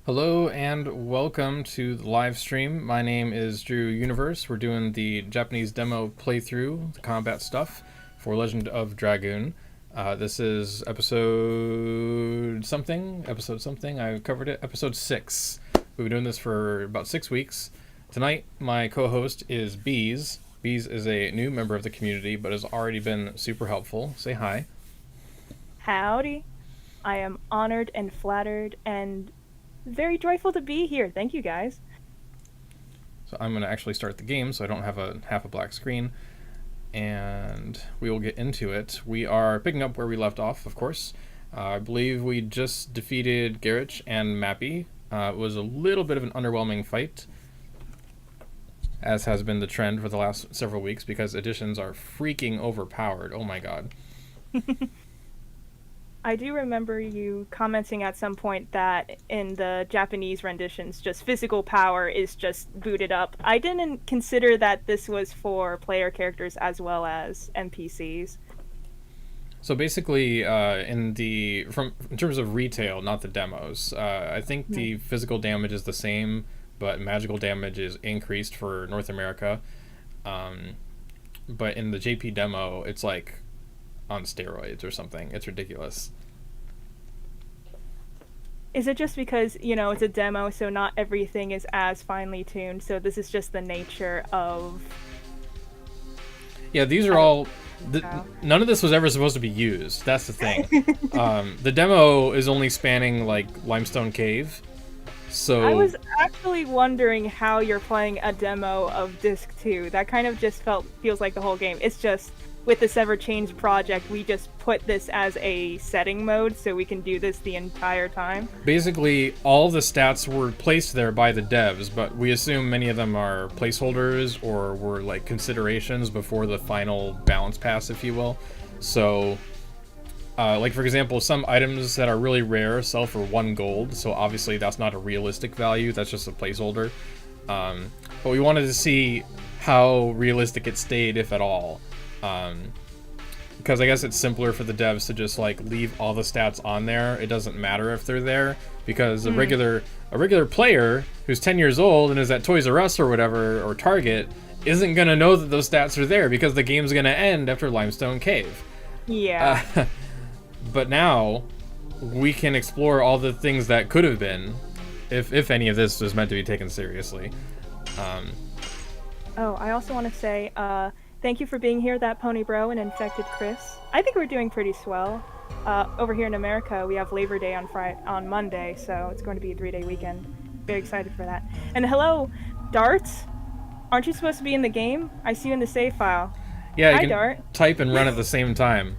Hello and welcome to the live stream. My name is Drew Universe. We're doing the Japanese demo playthrough, the combat stuff for Legend of Dragoon. This is episode something. I covered it. Episode 6. We've been doing this for about 6 weeks. Tonight, my co-host is Bease. Bease is a new member of the community, but has already been super helpful. Say hi. Howdy. I am honored and flattered and very joyful to be here. Thank you, guys. So I'm going to actually start the game so I don't have a half a black screen. And we will get into it. We are picking up where we left off, of course. I believe we just defeated Garich and Mappy. It was a little bit of an underwhelming fight, as has been the trend for the last several weeks, because additions are freaking overpowered. Oh my god. I do remember you commenting at some point that in the Japanese renditions, just physical power is just booted up. I didn't consider that this was for player characters as well as NPCs. So basically, in terms of retail, not the demos, I think the physical damage is the same, but magical damage is increased for North America. But in the JP demo, it's like on steroids or something. It's ridiculous. Is it just because, it's a demo, so not everything is as finely tuned, so this is just the nature of... Yeah, these are all... None of this was ever supposed to be used. That's the thing. The demo is only spanning, like, Limestone Cave, so... I was actually wondering how you're playing a demo of Disc 2. That kind of just feels like the whole game. It's just... With the Sever Change project, we just put this as a setting mode so we can do this the entire time. Basically, all the stats were placed there by the devs, but we assume many of them are placeholders or were like considerations before the final balance pass, if you will. So, like for example, some items that are really rare sell for 1 gold, so obviously that's not a realistic value, that's just a placeholder. But we wanted to see how realistic it stayed, if at all. Because I guess it's simpler for the devs to just like leave all the stats on there. It doesn't matter if they're there, because a regular player who's 10 years old and is at Toys R Us or whatever, or Target, isn't gonna know that those stats are there because the game's gonna end after Limestone Cave. Yeah. But now we can explore all the things that could have been, if any of this was meant to be taken seriously. Oh, I also want to say, thank you for being here, that Pony Bro and Infected Chris. I think we're doing pretty swell. Over here in America, we have Labor Day on Monday, so it's going to be a 3-day weekend. Very excited for that. And hello, Dart. Aren't you supposed to be in the game? I see you in the save file. Yeah, you Hi, can Dart. type and run at the same time.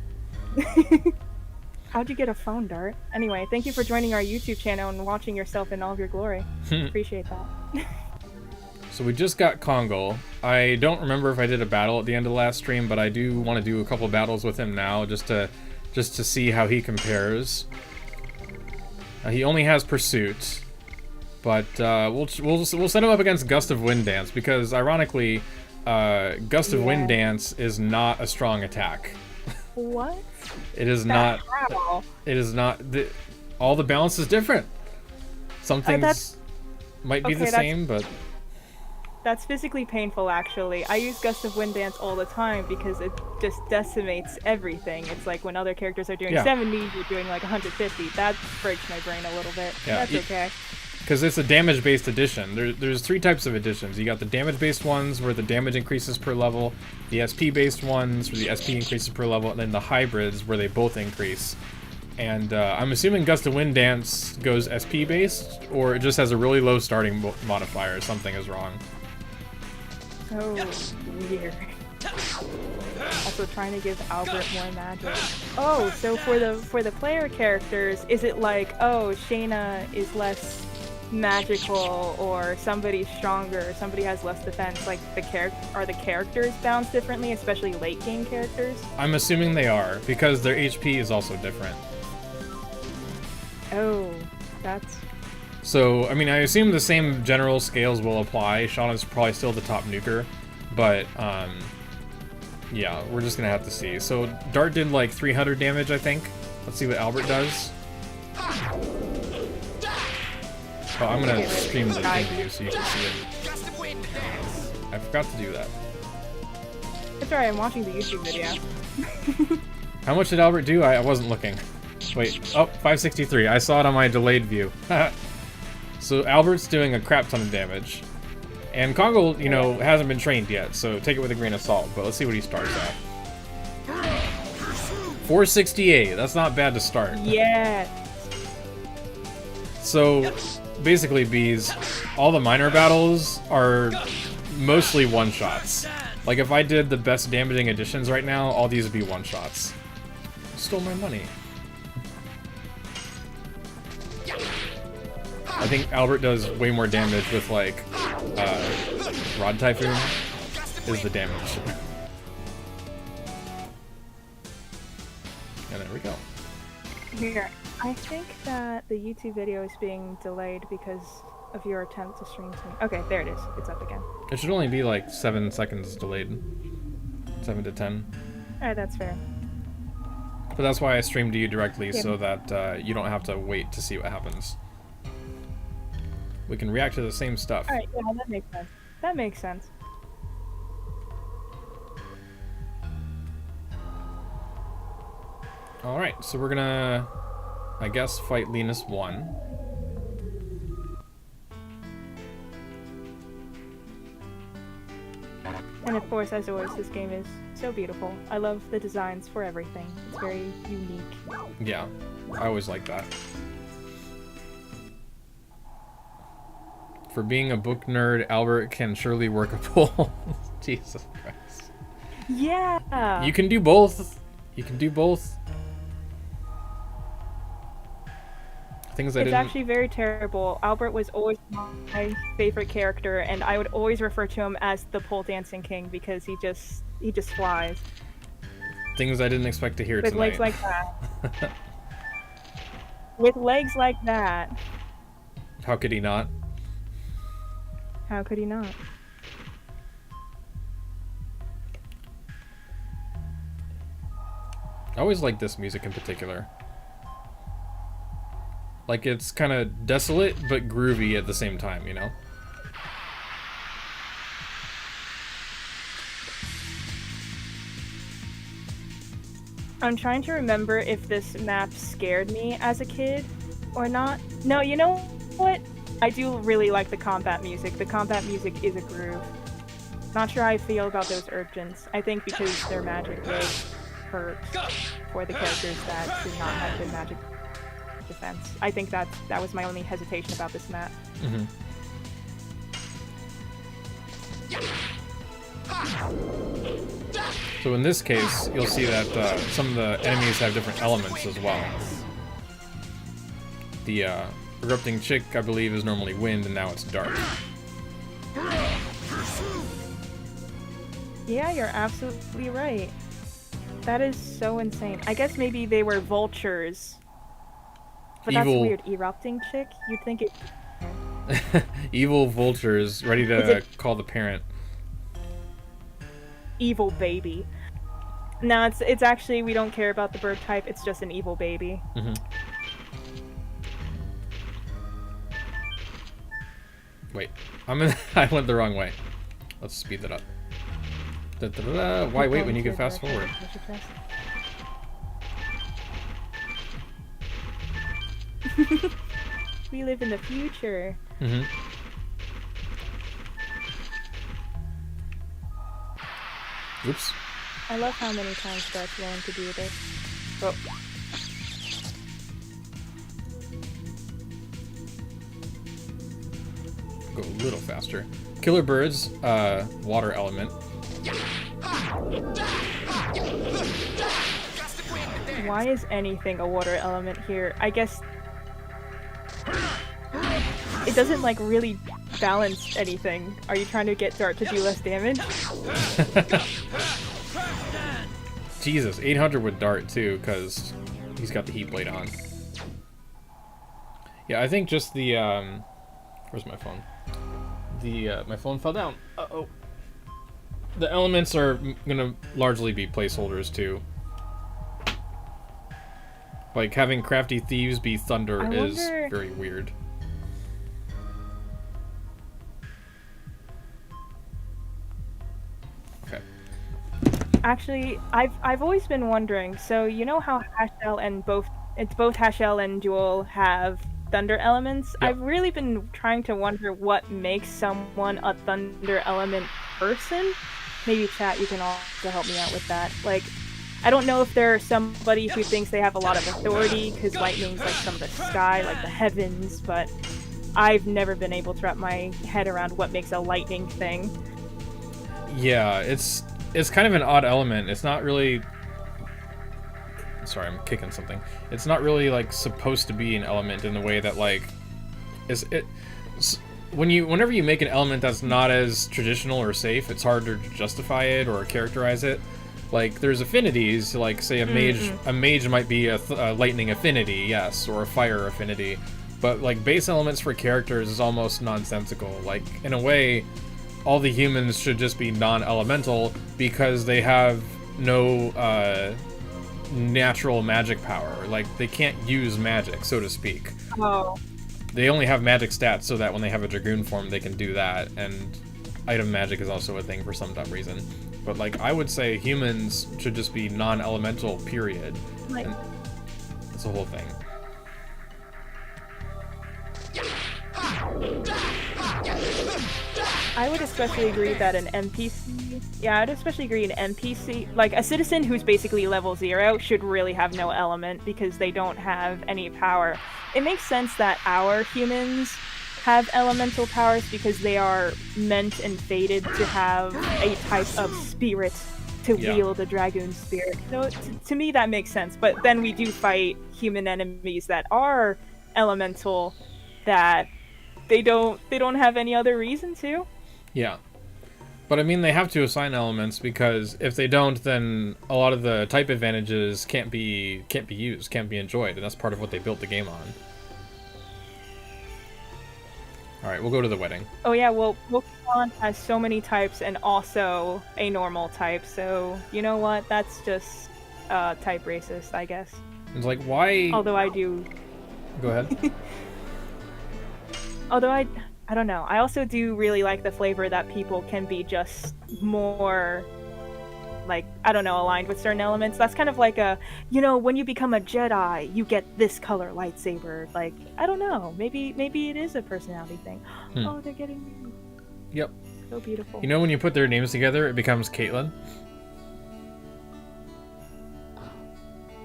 How'd you get a phone, Dart? Anyway, thank you for joining our YouTube channel and watching yourself in all of your glory. Appreciate that. So we just got Kongo. I don't remember if I did a battle at the end of the last stream, but I do want to do a couple battles with him now, just to see how he compares. He only has Pursuit, but we'll set him up against Gust of Wind Dance, because ironically, Gust of Wind Dance is not a strong attack. What? It is not. It is not. All the balance is different. Some things might be the same, but. That's physically painful, actually. I use Gust of Wind Dance all the time because it just decimates everything. It's like when other characters are doing 70, you're doing like 150. That breaks my brain a little bit. Yeah, that's okay. Because it's a damage-based addition. There's 3 types of additions. You got the damage-based ones where the damage increases per level, the SP-based ones where the SP increases per level, and then the hybrids where they both increase. And I'm assuming Gust of Wind Dance goes SP-based, or it just has a really low starting modifier. Something is wrong. Oh, weird. Also trying to give Albert more magic. Oh, so for the player characters, is it like, oh, Shayna is less magical, or somebody's stronger, or somebody has less defense? Like the characters balanced differently, especially late game characters? I'm assuming they are, because their HP is also different. Oh, that's... So, I mean, I assume the same general scales will apply. Shauna's probably still the top nuker, but, yeah, we're just gonna have to see. So, Dart did like 300 damage, I think. Let's see what Albert does. Oh, I'm gonna stream the thing to you so you can see it. I forgot to do that. It's alright, I'm watching the YouTube video. How much did Albert do? I wasn't looking. Wait, oh, 563. I saw it on my delayed view. So Albert's doing a crap ton of damage. And Kongo, you know, hasn't been trained yet, so take it with a grain of salt. But let's see what he starts at. 468. That's not bad to start. Yeah. So, basically, Bees, all the minor battles are mostly one-shots. Like, if I did the best damaging additions right now, all these would be one-shots. Stole my money. I think Albert does way more damage with, like, Rod Typhoon is the damage. And there we go. Here, I think that the YouTube video is being delayed because of your attempt to stream something. Okay, there it is. It's up again. It should only be like 7 seconds delayed. 7 to 10. Alright, that's fair. But that's why I stream to you directly, so that you don't have to wait to see what happens. We can react to the same stuff. Alright, yeah, that makes sense. That makes sense. Alright, so we're gonna, I guess, fight Linus 1. And of course, as always, this game is so beautiful. I love the designs for everything. It's very unique. Yeah, I always like that. For being a book nerd, Albert can surely work a pull. Jesus Christ. Yeah! You can do both. You can do both. Things I It's didn't... actually very terrible. Albert was always my favorite character, and I would always refer to him as the pole dancing king because he just flies. Things I didn't expect to hear With tonight. legs like that. With legs like that. How could he not? How could he not? I always like this music in particular. Like, it's kind of desolate, but groovy at the same time, you know? I'm trying to remember if this map scared me as a kid or not. No, you know what? I do really like the combat music. The combat music is a groove. Not sure how I feel about those urchins. I think because their magic was hurt for the characters that did not have good magic defense. I think that was my only hesitation about this map. Mm-hmm. So in this case, you'll see that some of the enemies have different elements as well. The erupting chick, I believe, is normally wind, and now it's dark. Yeah, you're absolutely right. That is so insane. I guess maybe they were vultures. But Evil. that's weird. Erupting chick? You'd think it... Evil vultures ready to call the parent. Evil baby. No, it's actually, we don't care about the bird type, it's just an evil baby. Mm-hmm. Wait, I went the wrong way. Let's speed that up. Da-da-da-da. Why wait when you can fast forward? We live in the future. Mm-hmm. Oops. I love how many times Dart's willing to do this. Oh. Go a little faster. Killer birds, water element. Why is anything a water element here? I guess it doesn't like really balance anything. Are you trying to get Dart to do less damage? Jesus, 800 with Dart too, because he's got the heat blade on. Yeah, I think just the where's my phone? My phone fell down. Uh-oh. The elements are gonna largely be placeholders too. Like having crafty thieves be thunder is very weird. Actually, I've always been wondering. So you know how Hashel and both Hashel and Jewel have thunder elements? Yep. I've really been trying to wonder what makes someone a thunder element person. Maybe chat, you can also help me out with that. Like, I don't know if they're somebody who thinks they have a lot of authority because lightning's like from the sky, like the heavens, but I've never been able to wrap my head around what makes a lightning thing. Yeah, it's kind of an odd element. It's not really... Sorry, I'm kicking something. It's not really, like, supposed to be an element in the way that, like... Whenever you make an element that's not as traditional or safe, it's harder to justify it or characterize it. Like, there's affinities, like, say a mage might be a lightning affinity, yes, or a fire affinity. But, like, base elements for characters is almost nonsensical. Like, in a way, all the humans should just be non-elemental because they have no natural magic power. Like, they can't use magic, so to speak. Oh. They only have magic stats so that when they have a Dragoon form, they can do that. And item magic is also a thing for some dumb reason. But, like, I would say humans should just be non-elemental, period. Like, and that's the whole thing. I would especially agree that an NPC... Yeah, I'd especially agree an NPC... Like, a citizen who's basically level 0 should really have no element because they don't have any power. It makes sense that our humans have elemental powers because they are meant and fated to have a type of spirit to wield a dragoon spirit. So to me that makes sense. But then we do fight human enemies that are elemental that they don't have any other reason to. Yeah. But I mean, they have to assign elements because if they don't, then a lot of the type advantages can't be used, can't be enjoyed, and that's part of what they built the game on. All right, we'll go to the wedding. Oh yeah, well, Pokemon has so many types and also a normal type, so you know what? That's just type racist, I guess. It's like, why? Although I do. Go ahead. Although I don't know. I also do really like the flavor that people can be just more, like, I don't know, aligned with certain elements. That's kind of like a, you know, when you become a Jedi, you get this color lightsaber. Like, I don't know. Maybe it is a personality thing. Oh, they're getting married. Yep. So beautiful. You know, when you put their names together, it becomes Caitlin.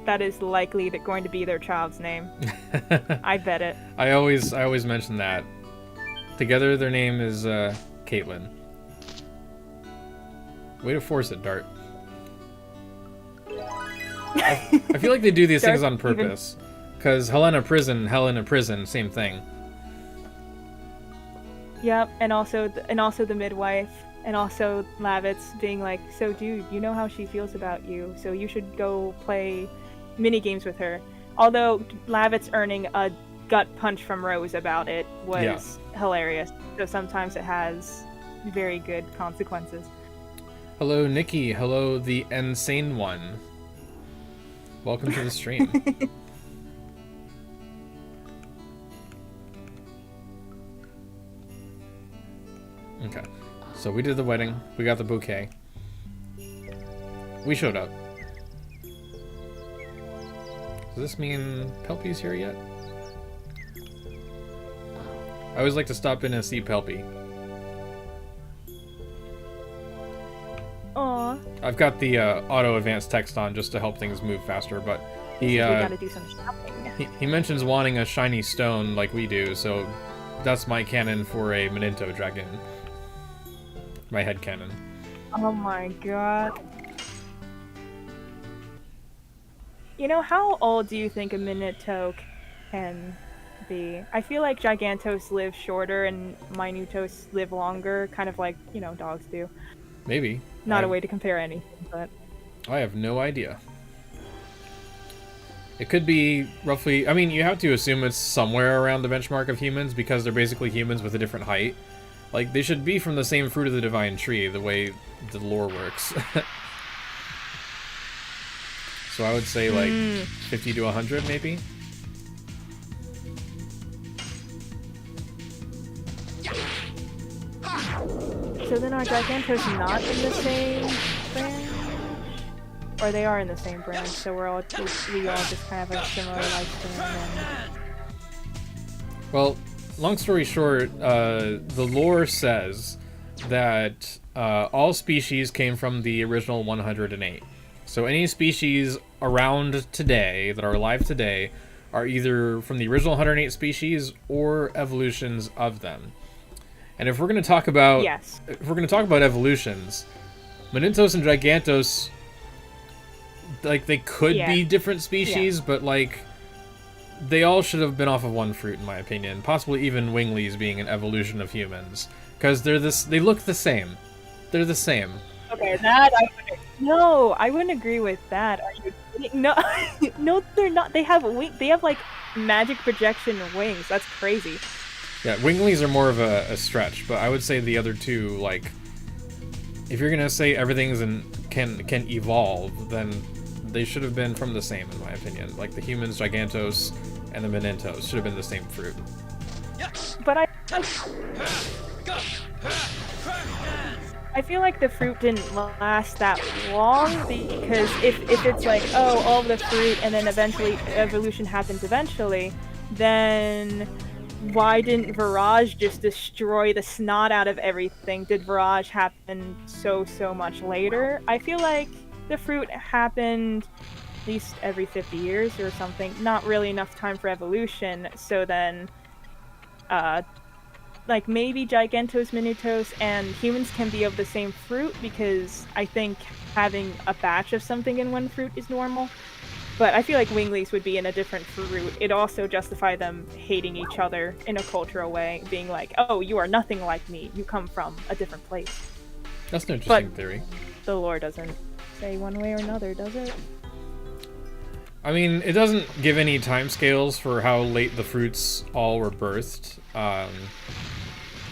That is likely going to be their child's name. I bet it. I always mention that. Together, their name is Caitlin. Way to force it, Dart. I feel like they do these things on purpose. Because Helena Prison, same thing. Yep, and also the midwife, and also Lavitz being like, so dude, you know how she feels about you, so you should go play mini games with her. Although Lavitz earning a gut punch from Rose about it was hilarious. So sometimes it has very good consequences. Hello, Nikki. Hello, the insane one. Welcome to the stream. Okay, so we did the wedding. We got the bouquet. We showed up. Does this mean Pelpy's here yet? I always like to stop in and see Pelpy. Aww. I've got the auto advanced text on just to help things move faster, but he we gotta do some shopping. He mentions wanting a shiny stone like we do, so that's my canon for a Menento Dragoon. My head canon. Oh my god. You know, how old do you think a Minuto can be? I feel like Gigantos live shorter and Minutos live longer, kind of like, you know, dogs do. Maybe. Not a way to compare anything, but... I have no idea. It could be roughly... I mean, you have to assume it's somewhere around the benchmark of humans because they're basically humans with a different height. Like, they should be from the same fruit of the divine tree, the way the lore works. So I would say, like, 50 to 100, maybe? So then are Gigantos not in the same branch? Or they are in the same branch, so we all just kind of have a similar lifespan. And... Well, long story short, the lore says that all species came from the original 108. So any species around today, that are alive today, are either from the original 108 species or evolutions of them. And if we're going to talk about evolutions, Menintos and Gigantos, like, they could be different species, but like they all should have been off of one fruit, in my opinion. Possibly even Winglies being an evolution of humans, because they look the same. They're the same. Okay, I wouldn't agree with that. Are you kidding? No, no, they're not. They have like magic projection wings. That's crazy. Yeah, Winglies are more of a stretch, but I would say the other two, like, if you're gonna say everything's can evolve, then they should have been from the same, in my opinion. Like the humans, Gigantos, and the Menintos should have been the same fruit. But I feel like the fruit didn't last that long, because if it's like, oh, all of the fruit and then eventually evolution happens eventually, then why didn't Virage just destroy the snot out of everything? Did Virage happen so much later? I feel like the fruit happened at least every 50 years or something. Not really enough time for evolution, so then like maybe Gigantos, Menintos, and humans can be of the same fruit, because I think having a batch of something in one fruit is normal. But I feel like Winglies would be in a different fruit. It'd also justify them hating each other in a cultural way, being like, oh, you are nothing like me. You come from a different place. That's an interesting theory. The lore doesn't say one way or another, does it? I mean, it doesn't give any timescales for how late the fruits all were birthed.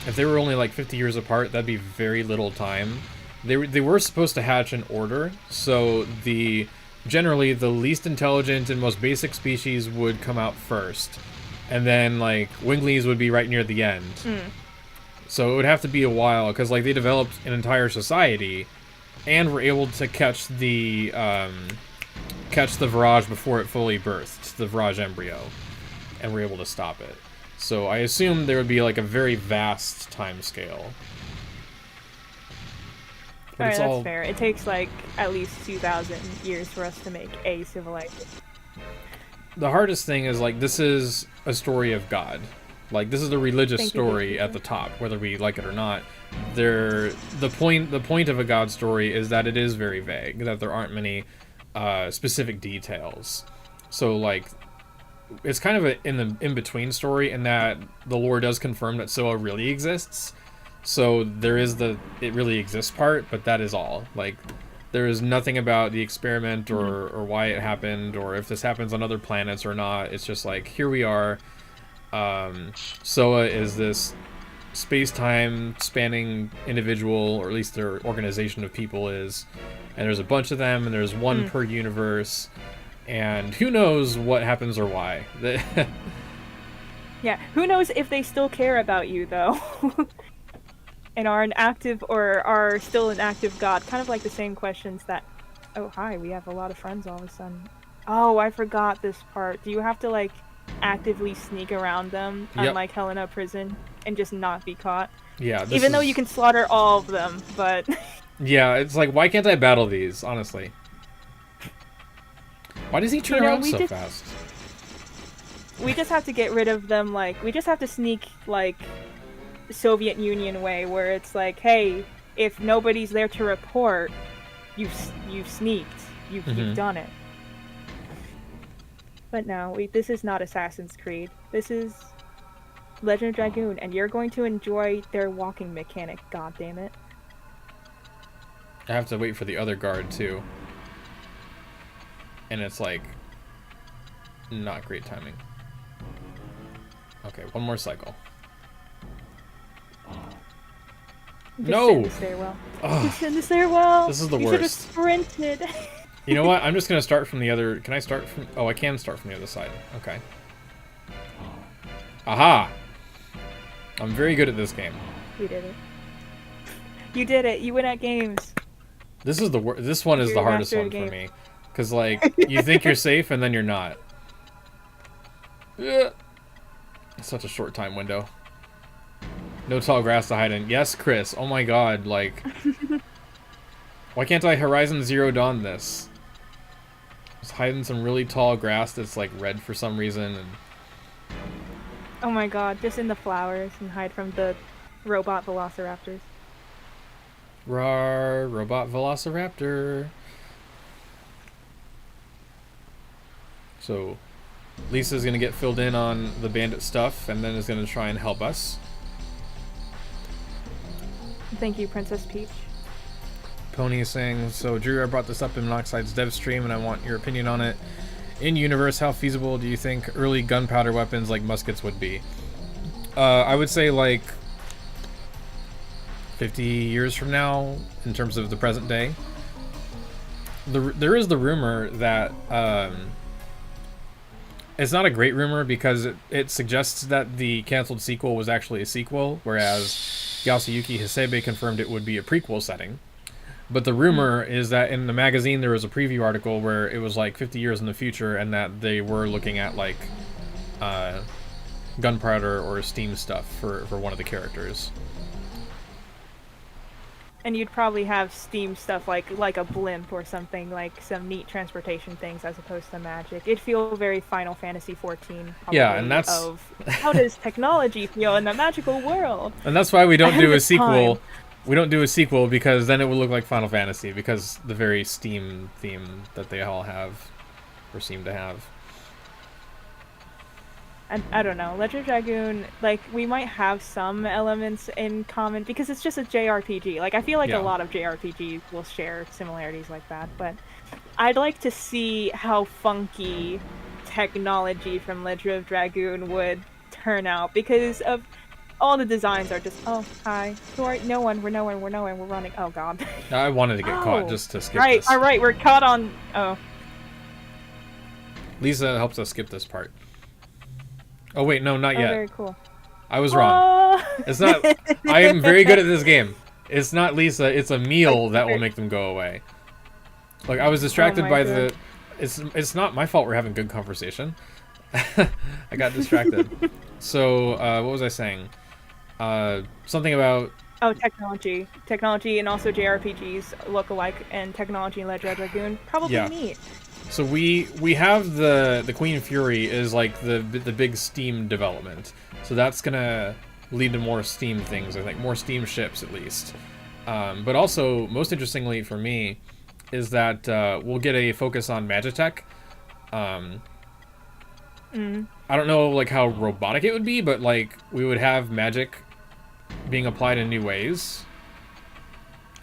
If they were only like 50 years apart, that'd be very little time. They were supposed to hatch in order, so generally the least intelligent and most basic species would come out first, and then like Winglies would be right near the end. So it would have to be a while, because like they developed an entire society and were able to catch the Virage before it fully birthed, the Virage embryo, and were able to stop it. So I assume there would be like a very vast time scale. Alright, that's fair. It takes like at least 2,000 years for us to make a civilization. The hardest thing is, like, this is a story of God. Like, this is a religious story at the top, whether we like it or not. The point of a God story is that it is very vague, that there aren't many specific details. So, like, it's kind of an in-between story in that the lore does confirm that Soa really exists. So there is the it really exists part, but that is all. Like, there is nothing about the experiment or why it happened, or if this happens on other planets or not. It's just like, here we are. Soa is this space-time spanning individual, or at least their organization of people is. And there's a bunch of them, and there's one per universe. And who knows what happens or why. Yeah, who knows if they still care about you, though. And are still an active god. Kind of like the same questions that... Oh, hi, we have a lot of friends all of a sudden. Oh, I forgot this part. Do you have to, like, actively sneak around them, unlike Helena Prison, and just not be caught? Yeah. Even though you can slaughter all of them, but... Yeah, it's like, why can't I battle these, honestly? Why does he turn around so fast? We just have to get rid of them, like... We just have to sneak, like... Soviet Union way, where it's like, hey, if nobody's there to report, you've sneaked, you've done it. But no, this is not Assassin's Creed. This is Legend of Dragoon, and you're going to enjoy their walking mechanic. God damn it! I have to wait for the other guard too, and it's like not great timing. Okay, one more cycle. Just sit in the stairwell. Just sit in the stairwell. This is the worst. You should have sprinted. You know what? I'm just gonna start from the other. Can I start from? Oh, I can start from the other side. Okay. Aha! I'm very good at this game. You did it. You did it. You win at games. This is this one is the hardest one for me, because like you think you're safe and then you're not. Yeah. It's such a short time window. No tall grass to hide in. Yes, Chris. Oh my god, like... Why can't I Horizon Zero Dawn this? Just hide in some really tall grass that's like red for some reason. And... Oh my god, just in the flowers and hide from the robot velociraptors. Rawr, robot velociraptor. So, Lisa's gonna get filled in on the bandit stuff and then is gonna try and help us. Thank you, Princess Peach. Pony is saying, so Drew, I brought this up in Monoxide's dev stream and I want your opinion on it. In universe, how feasible do you think early gunpowder weapons like muskets would be? I would say like 50 years from now in terms of the present day. There is the rumor that it's not a great rumor because it suggests that the canceled sequel was actually a sequel, whereas Yasuyuki Hisebe confirmed it would be a prequel setting. But the rumor is that in the magazine there was a preview article where it was like 50 years in the future and that they were looking at like gunpowder or steam stuff for one of the characters. And you'd probably have steam stuff like a blimp or something, like some neat transportation things as opposed to magic. It'd feel very Final Fantasy XIV. Yeah, and that's of how does technology feel in the magical world? And that's why we don't Ahead do of a its sequel. time. We don't do a sequel because then it would look like Final Fantasy because the very Steam theme that they all have or seem to have. I don't know. Legend of Dragoon, like, we might have some elements in common because it's just a JRPG. Like, I feel like Yeah. a lot of JRPGs will share similarities like that, but I'd like to see how funky technology from Legend of Dragoon would turn out because of all the designs are just, oh, hi, who are, no one, we're running, oh god. I wanted to get caught just to skip Right, this. alright, we're caught on, oh. Lisa helps us skip this part. Oh wait, no, not yet. Very cool. I was wrong. It's not. I am very good at this game. It's not Lisa. It's a meal that will make them go away. Like I was distracted by God. It's not my fault. We're having good conversation. I got distracted. So what was I saying? Something about. Oh, technology, and also JRPGs look alike, and technology in Legend of Dragoon probably neat. So we have the Queen Fury is like the big Steam development. So that's gonna lead to more Steam things. I think more Steam ships at least. But also most interestingly for me is that we'll get a focus on Magitech. I don't know like how robotic it would be, but like we would have magic being applied in new ways.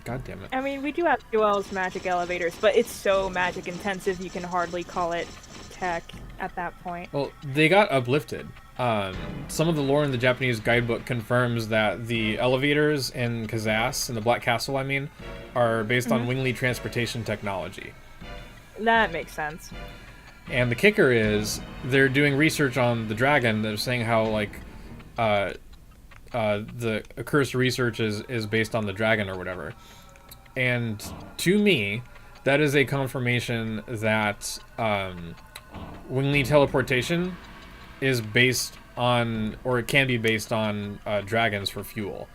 God damn it. I mean, we do have Duel's magic elevators, but it's so magic intensive you can hardly call it tech at that point. Well, they got uplifted. Some of the lore in the Japanese guidebook confirms that the elevators in Kazas, in the Black Castle I mean, are based on wingly transportation technology. That makes sense. And the kicker is, they're doing research on the dragon. They're saying how, like, the accursed research is based on the dragon or whatever. And to me, that is a confirmation that wingly teleportation is based on, or it can be based on, dragons for fuel.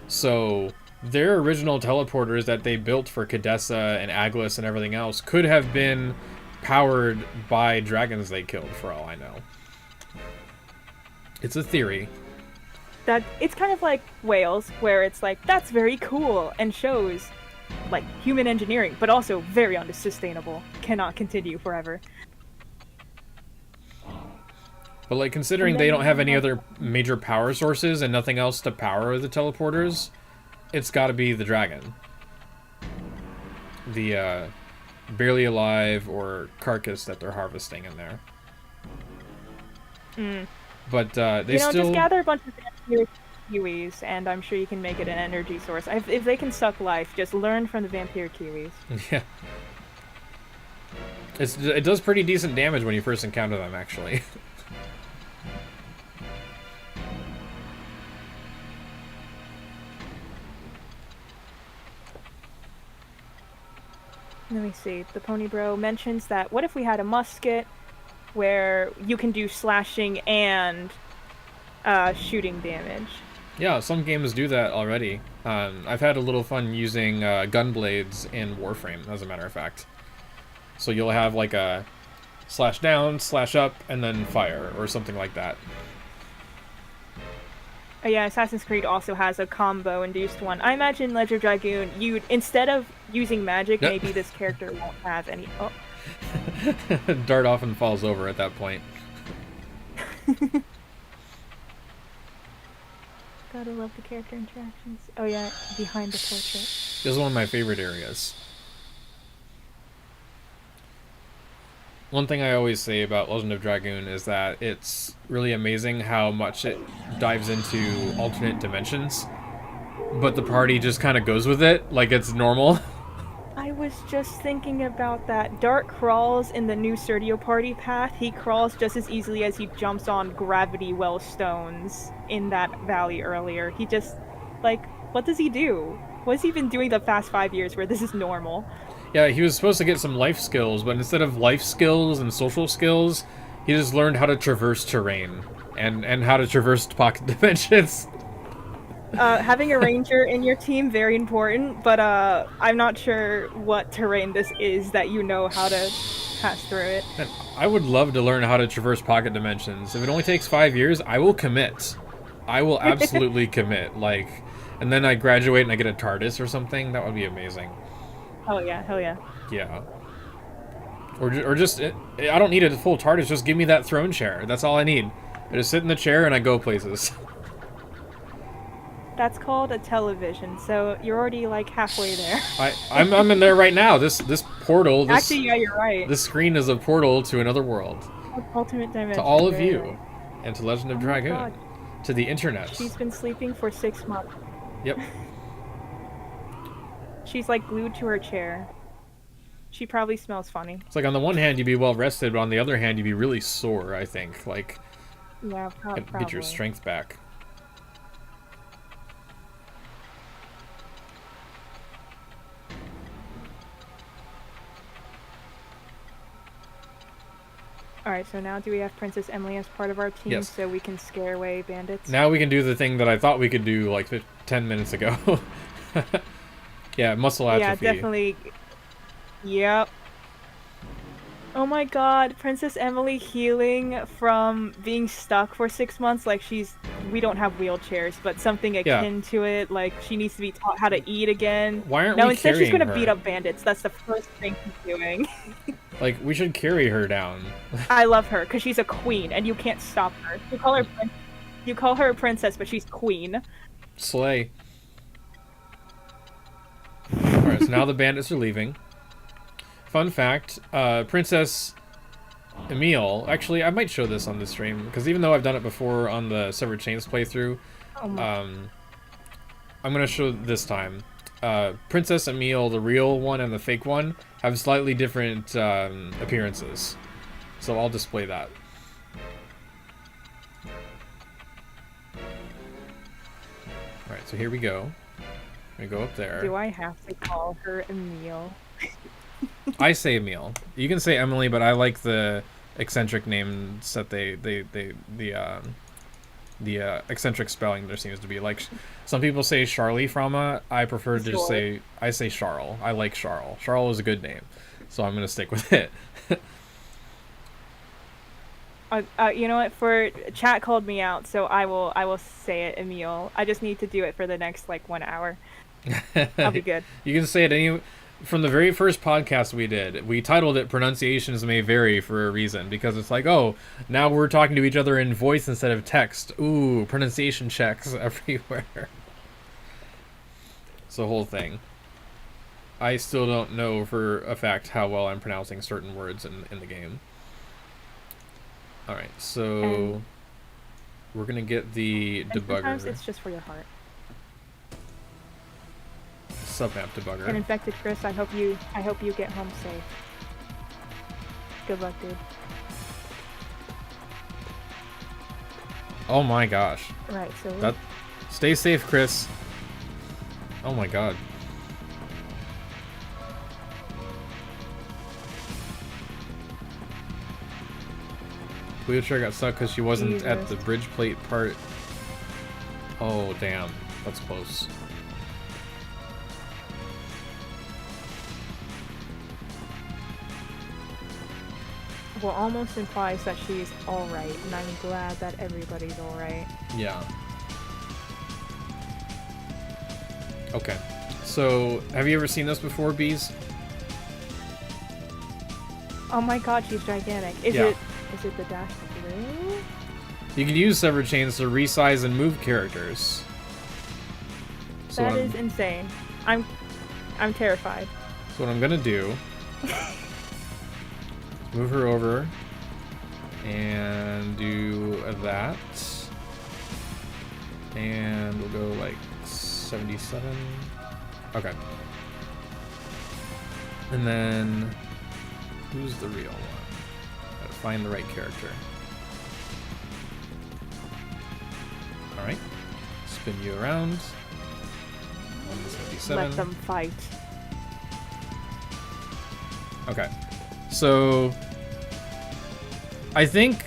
So their original teleporters that they built for Cadessa and Aglis and everything else could have been powered by dragons they killed, for all I know. It's a theory. That it's kind of like whales, where it's like, that's very cool, and shows like human engineering, but also very unsustainable, cannot continue forever. But like considering they don't have any other major power sources and nothing else to power the teleporters, it's got to be the dragon. The barely alive or carcass that they're harvesting in there. But they still just gather a bunch of vampire kiwis, and I'm sure you can make it an energy source. If they can suck life, just learn from the vampire kiwis. Yeah. It does pretty decent damage when you first encounter them, actually. Let me see. The Pony Bro mentions that what if we had a musket where you can do slashing and shooting damage? Yeah, some games do that already. I've had a little fun using gun blades in Warframe, as a matter of fact. So you'll have like a slash down, slash up, and then fire, or something like that. Oh, yeah, Assassin's Creed also has a combo-induced one. I imagine Legend of Dragoon, you'd, instead of using magic, maybe this character won't have any... Oh. Dart often falls over at that point. Gotta love the character interactions. Oh yeah, behind the portrait. This is one of my favorite areas. One thing I always say about Legend of Dragoon is that it's really amazing how much it dives into alternate dimensions, but the party just kind of goes with it like it's normal. I was just thinking about that. Dart crawls in the new Sergio party path. He crawls just as easily as he jumps on gravity well stones in that valley earlier. He just, like, what does he do? What has he been doing the past 5 years where this is normal? Yeah, he was supposed to get some life skills, but instead of life skills and social skills, he just learned how to traverse terrain and how to traverse pocket dimensions. Having a ranger in your team, very important, but I'm not sure what terrain this is that you know how to pass through it. And I would love to learn how to traverse pocket dimensions. If it only takes 5 years, I will commit. I will absolutely commit. Like, and then I graduate and I get a TARDIS or something. That would be amazing. Oh yeah, hell yeah. Yeah. Or just, I don't need a full TARDIS, just give me that throne chair. That's all I need. I just sit in the chair and I go places. That's called a television, so you're already like halfway there. I'm in there right now. This portal. Actually, yeah, you're right. This screen is a portal to another world. Ultimate dimension. To all of you, right. And to Legend of Dragoon, God. to the internet. She's been sleeping for 6 months. Yep. She's like glued to her chair. She probably smells funny. It's like on the one hand you'd be well rested, but on the other hand you'd be really sore. I think like. Yeah, probably. Get your strength back. Alright, so now do we have Princess Emily as part of our team so we can scare away bandits? Now we can do the thing that I thought we could do like 10 minutes ago. Yeah, muscle atrophy. Yeah, definitely. Yep. Oh my god, Princess Emily healing from being stuck for 6 months, like we don't have wheelchairs, but something akin to it, like she needs to be taught how to eat again. Why aren't we instead she's gonna beat up bandits, that's the first thing she's doing. Like, we should carry her down. I love her, because she's a queen, and you can't stop her. You call her a princess, but she's queen. Slay. Alright, so now the bandits are leaving. Fun fact, Princess Emile, actually, I might show this on the stream, because even though I've done it before on the Severed Chains playthrough, I'm going to show this time. Princess Emile, the real one and the fake one, have slightly different appearances. So I'll display that. Alright, so here we go. We go up there. Do I have to call her Emile? I say Emile. You can say Emily, but I like the eccentric names that the eccentric spelling there seems to be. Like, some people say Charlie Frama. I prefer to just say, I say Charles. I like Charles. Charles is a good name, so I'm gonna stick with it. You know what? For chat called me out, so I will say it, Emile. I just need to do it for the next like 1 hour. I'll be good. You can say it from the very first podcast we did. We titled it "Pronunciations May Vary" for a reason, because it's like, oh, now we're talking to each other in voice instead of text. Ooh, pronunciation checks everywhere. It's the whole thing. I still don't know for a fact how well I'm pronouncing certain words in the game. Alright, so we're gonna get the debugger. Sometimes it's just for your heart. Submap debugger. And infected Chris, I hope you get home safe. Good luck, dude. Oh my gosh. Right, so stay safe, Chris. Oh my god. Wheelchair got stuck because she wasn't at Jesus. the bridge plate part. Oh, damn. That's close. Well, almost implies that she's alright, and I'm glad that everybody's alright. Yeah. Okay. So, have you ever seen this before, Bees? Oh my god, she's gigantic. Is it the dash blue? You can use severed chains to resize and move characters. So That is insane. I'm terrified. So what I'm gonna do, move her over, and do that, and we'll go like 77. Okay. And then, who's the real one? Gotta find the right character. Alright. Spin you around. 177. Let them fight. Okay. So, I think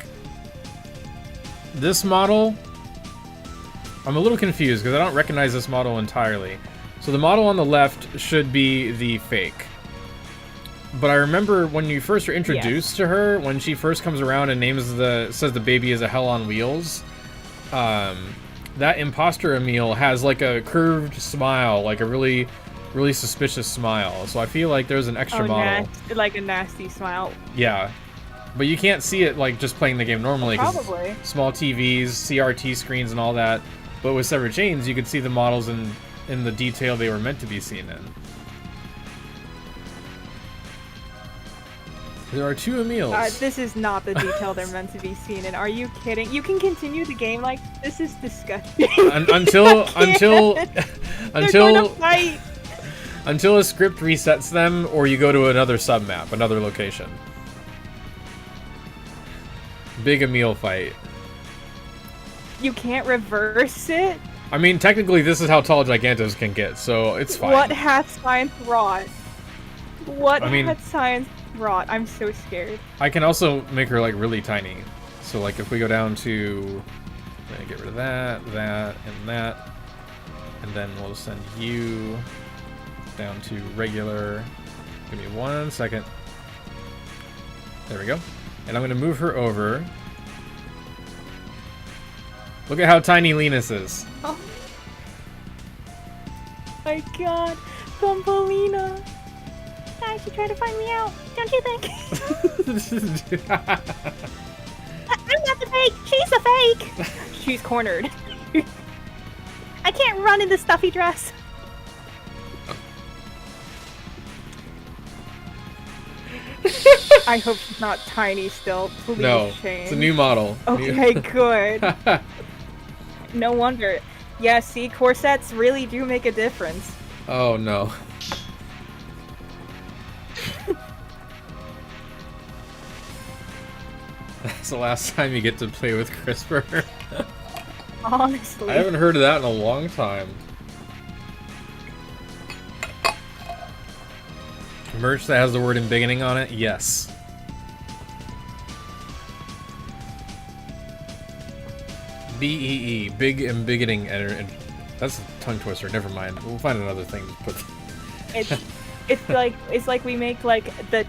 this model, I'm a little confused because I don't recognize this model entirely. So the model on the left should be the fake. But I remember when you first were introduced to her, when she first comes around and says the baby is a hell on wheels, that imposter Emil has like a curved smile, like a really, really suspicious smile. So I feel like there's an extra model. Like a nasty smile. Yeah. But you can't see it like just playing the game normally. Probably. Small TVs, CRT screens and all that. But with severed chains, you could see the models in the detail they were meant to be seen in. There are two Emils. This is not the detail they're meant to be seen in. Are you kidding? You can continue the game like this is disgusting. Until They're going to fight. Until a script resets them, or you go to another submap, another location. Big Emil fight. You can't reverse it? I mean, technically, this is how tall Gigantos can get, so it's fine. What hath science wrought? What hath science wrought? I'm so scared. I can also make her, like, really tiny. So, like, if we go down to... get rid of that, and that. And then we'll send you down to regular. Give me 1 second. There we go. And I'm going to move her over. Look at how tiny Linus is. Oh my god, Thumbelina! Guys, you try to find me out, don't you think? I'm not the fake, she's the fake! She's cornered. I can't run in this stuffy dress. I hope she's not tiny still. Please, no, Shane. It's a new model. Okay, good. No wonder. Yeah, see, corsets really do make a difference. Oh no. That's the last time you get to play with CRISPR. Honestly. I haven't heard of that in a long time. Merch that has the word "embiggening" on it? Yes. BEE, big embiggening. That's a tongue twister. Never mind. We'll find another thing to put. It's like we make like the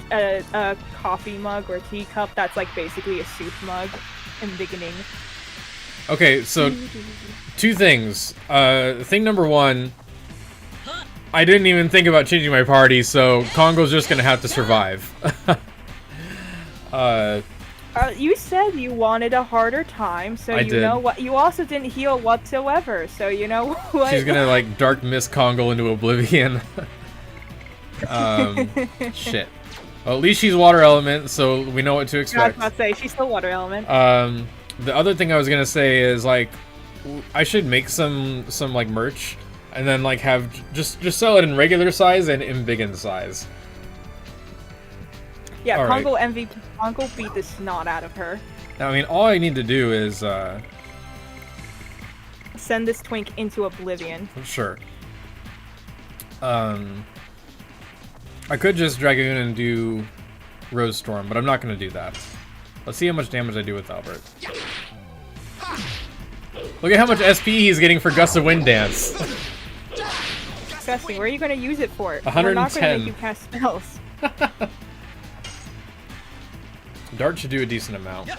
coffee mug or teacup that's like basically a soup mug, embiggening. Okay, so 2 things. Thing number 1. I didn't even think about changing my party, so Congo's just gonna have to survive. You said you wanted a harder time, so know what. You also didn't heal whatsoever, so you know what. She's gonna like dark mist Congo into oblivion. Shit. Well, at least she's water element, so we know what to expect. I was about to say she's still water element. The other thing I was gonna say is like, I should make some like merch. And then, like, have just sell it in regular size and embiggen size. Yeah, all Congo right. MVP. Congo beat the snot out of her. Now, I mean, all I need to do is send this twink into oblivion. Sure. I could just Dragoon and do Rose Storm, but I'm not gonna do that. Let's see how much damage I do with Albert. Look at how much SP he's getting for Gust of Wind Dance. Disgusting. Where are you going to use it for? 110. We're not going to make you cast spells. Dart should do a decent amount.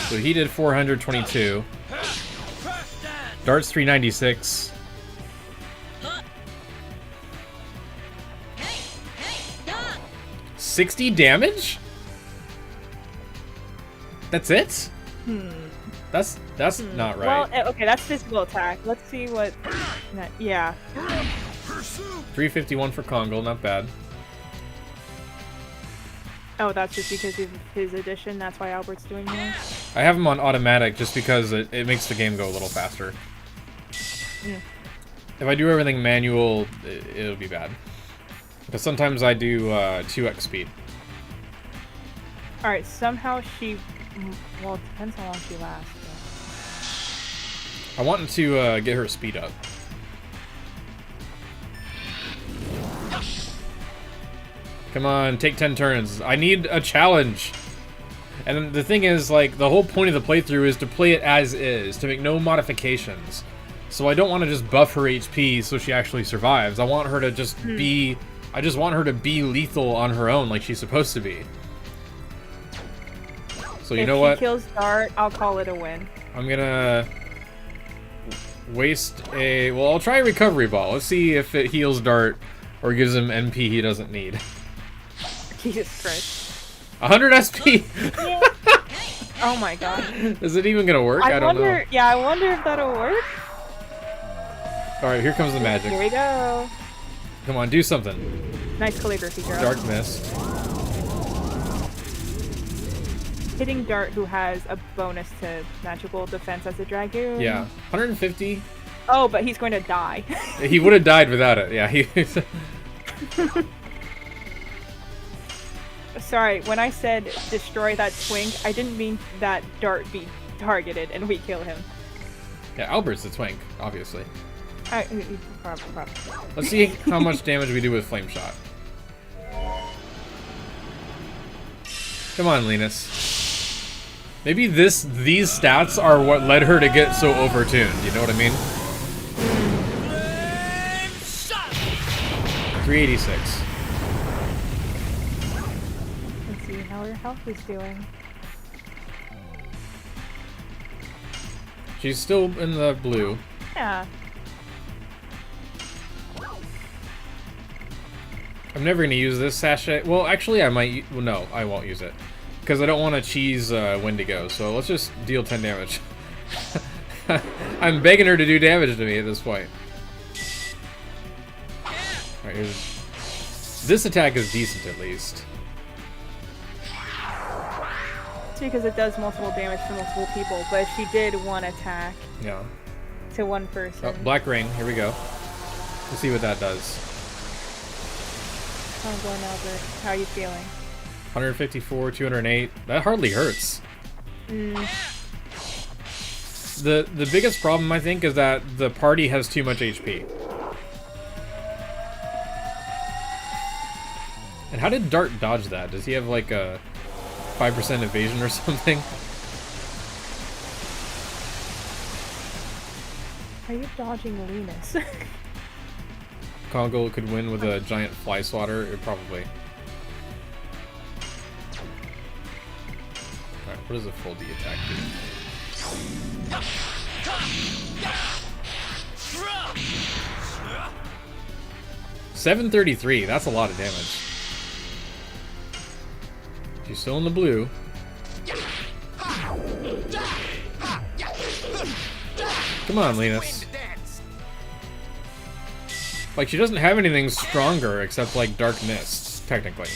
So he did 422. Dart's 396. $60 damage? That's it? That's not right. Well, okay, that's physical attack. Let's see what... Yeah. 351 for Kongal, not bad. Oh, that's just because of his addition. That's why Albert's doing this. I have him on automatic just because it makes the game go a little faster. Yeah. If I do everything manual, it'll be bad. Because sometimes I do 2x speed. Alright, somehow she... Well, it depends how long she lasts. I wanted to get her speed up. Come on, take 10 turns. I need a challenge. And the thing is, like, the whole point of the playthrough is to play it as is, to make no modifications. So I don't want to just buff her HP so she actually survives. I want her to just be... I just want her to be lethal on her own like she's supposed to be. So you know what? If she kills Dart, I'll call it a win. I'm gonna... waste a... Well, I'll try a recovery ball. Let's see if it heals Dart or gives him MP he doesn't need. Jesus Christ. 100 SP! Yeah. Oh my god. Is it even gonna work? I don't know. Yeah, I wonder if that'll work. Alright, here comes the magic. Here we go. Come on, do something. Nice calligraphy, girl. Dark mist. Hitting Dart, who has a bonus to magical defense as a Dragoon. Yeah. 150. Oh, but he's going to die. He would have died without it. Yeah, he... Sorry, when I said destroy that twink, I didn't mean that Dart be targeted and we kill him. Yeah, Albert's the twink, obviously. Probably. Let's see how much damage we do with Flame Shot. Come on, Linus. Maybe these stats are what led her to get so overtuned, you know what I mean? 386. Let's see how her health is doing. She's still in the blue. Yeah. I'm never going to use this sachet. Well, actually, I might... Well, no, I won't use it. Because I don't want to cheese Wendigo, so let's just deal 10 damage. I'm begging her to do damage to me at this point. Alright, here's... This attack is decent, at least. It's because it does multiple damage to multiple people, but she did one attack. Yeah. To one person. Oh, Black Ring, here we go. Let's see what that does. How's it going, Albert? How are you feeling? 154, 208. That hardly hurts. The biggest problem, I think, is that the party has too much HP. And how did Dart dodge that? Does he have like a 5% evasion or something? Are you dodging Linus? Kongal could win with a giant fly swatter. It probably. Alright, what does a full D attack do? 733, that's a lot of damage. She's still in the blue. Come on, Linus. Like, she doesn't have anything stronger except, like, Dark Mist, technically.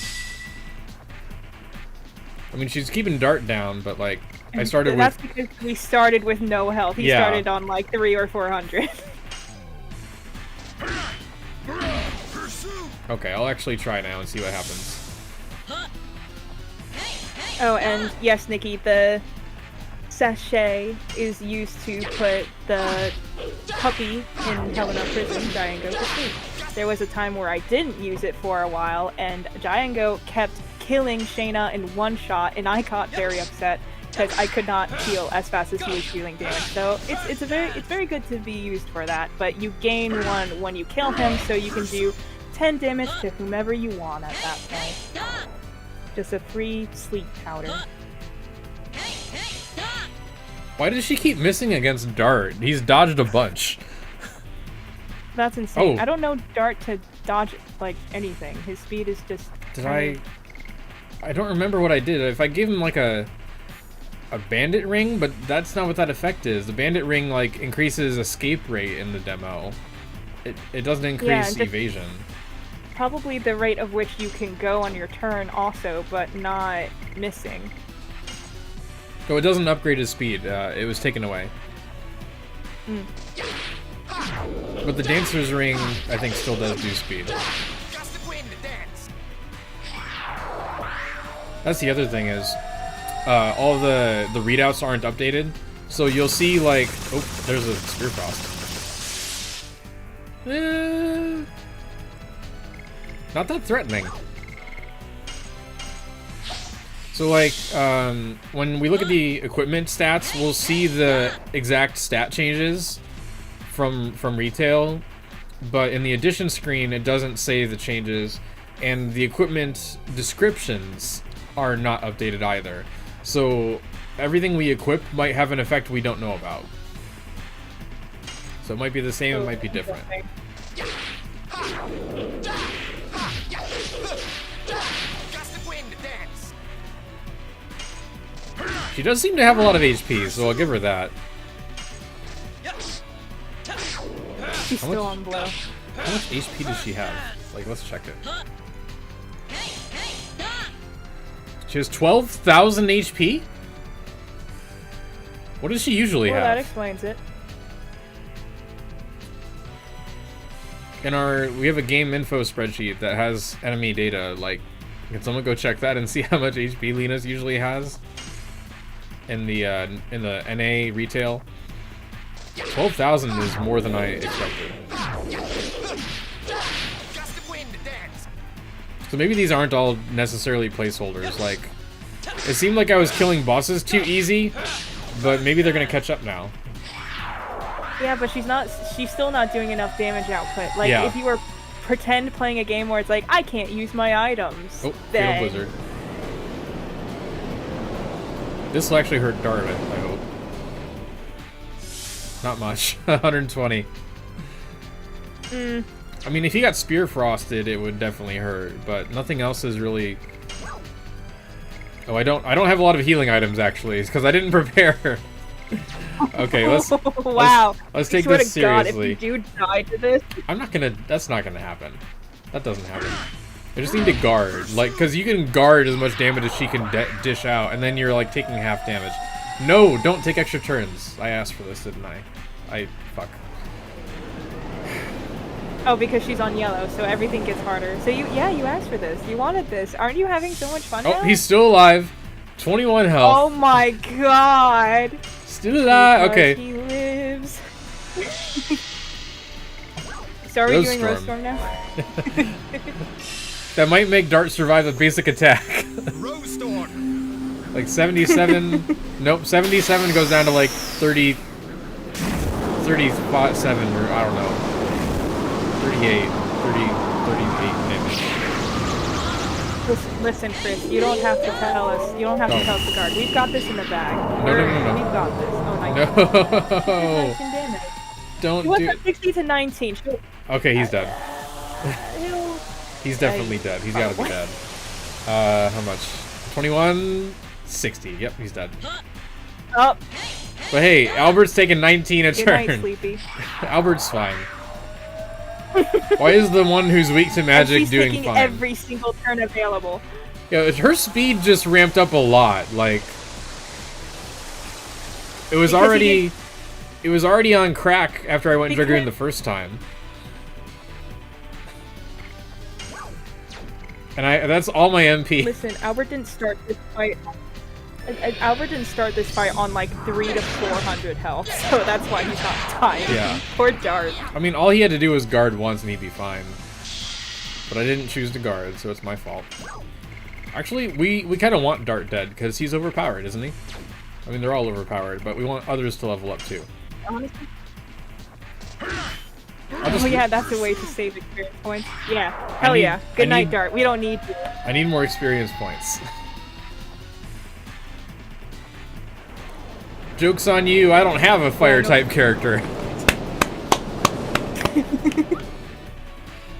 I mean, she's keeping Dart down, but, like, I started That's because we started with no health. He started on, like, 300 or 400. Okay, I'll actually try now and see what happens. Oh, and yes, Nikki, the sachet is used to put the puppy in Helena Prison, Django, to sleep. There was a time where I didn't use it for a while, and Django kept killing Shayna in one shot, and I got very upset because I could not heal as fast as he was dealing damage. So it's very good to be used for that. But you gain 1 when you kill him, so you can do 10 damage to whomever you want at that point. Just a free sleep powder. Why does she keep missing against Dart? He's dodged a bunch. That's insane. Oh. I don't know Dart to dodge like anything. His speed is just. Did I don't remember what I did. If I gave him like a bandit ring, but that's not what that effect is. The bandit ring like increases escape rate in the demo. It doesn't increase evasion. Probably the rate of which you can go on your turn also, but not missing. So it doesn't upgrade his speed. It was taken away. But the dancer's ring, I think, still does do speed. That's the other thing is, all the readouts aren't updated, so you'll see like, oh, there's a Spear Frost. Not that threatening. So like, when we look at the equipment stats, we'll see the exact stat changes from retail, but in the addition screen, it doesn't say the changes, and the equipment descriptions are not updated either. So everything we equip might have an effect we don't know about. So it might be the same, it might be different. She does seem to have a lot of HP, so I'll give her that. She's still on blow. How much HP does she have? Like, let's check it. She has 12,000 HP? What does she usually have? That explains it. We have a game info spreadsheet that has enemy data. Like, can someone go check that and see how much HP Linus usually has in the NA retail? 12,000 is more than I expected. So maybe these aren't all necessarily placeholders. Like, it seemed like I was killing bosses too easy, but maybe they're gonna catch up now. Yeah, but she's still not doing enough damage output. Like, if you were pretend playing a game where it's like, I can't use my items. Oh, then... Fatal Blizzard. This will actually hurt Dart, I hope. Not much. 120. I mean, if he got Spear Frosted, it would definitely hurt, but nothing else is really... Oh, I don't have a lot of healing items, actually. It's because I didn't prepare. Okay, wow. Let's take this seriously. God, if you do die to this... That's not gonna happen. That doesn't happen. I just need to guard. Like, because you can guard as much damage as she can dish out, and then you're, like, taking half damage. No, don't take extra turns. I asked for this, didn't I? Fuck. Oh, because she's on yellow, so everything gets harder. So you asked for this. You wanted this. Aren't you having so much fun now? Oh, he's still alive. 21 health. Oh my god. Still alive. Okay. He lives. So are we doing Rose Storm now? That might make Dart survive a basic attack. Rose Storm. Like 77. Nope, 77 goes down to like 30. 37, or I don't know. 38. 38 damage. Listen, Chris, you don't have to tell us. You don't have to tell us the guard. We've got this in the bag. No. We've got this. Oh my god. No. 19 damage. Don't he went do... from 60 to 19. Okay, he's dead. He's definitely dead. He's gotta be dead. How much? 21? 60. Yep, he's dead. Oh. But hey, Albert's taking 19 a turn. Good night, Sleepy. Albert's fine. Why is the one who's weak to magic doing taking fine? Every single turn available. Yeah, her speed just ramped up a lot. Like, it was already on crack after I went Dragoon the first time. And that's all my MP. Listen, Albert didn't start this fight. Albert didn't start this fight on like 300 to 400 health, so that's why he's not dying. Yeah. Poor Dart. I mean, all he had to do was guard once and he'd be fine. But I didn't choose to guard, so it's my fault. Actually, we kind of want Dart dead, because he's overpowered, isn't he? I mean, they're all overpowered, but we want others to level up too. Honestly. Oh yeah, that's a way to save experience points. Yeah, hell yeah. Good night, Dart. We don't need you. I need more experience points. Joke's on you, I don't have a fire type character.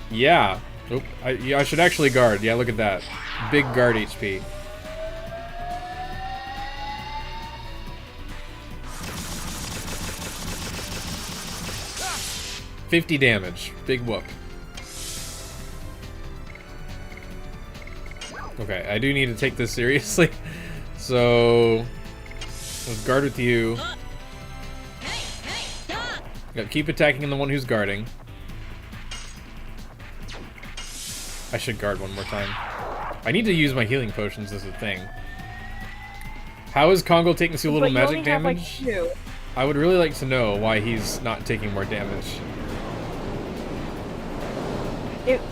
Yeah. Oh, I should actually guard. Yeah, look at that. Big guard HP. $50 damage. Big whoop. Okay, I do need to take this seriously. So let's guard with you. Gotta keep attacking the one who's guarding. I should guard one more time. I need to use my healing potions as a thing. How is Congo taking so little magic damage? Have, like, 2. I would really like to know why he's not taking more damage.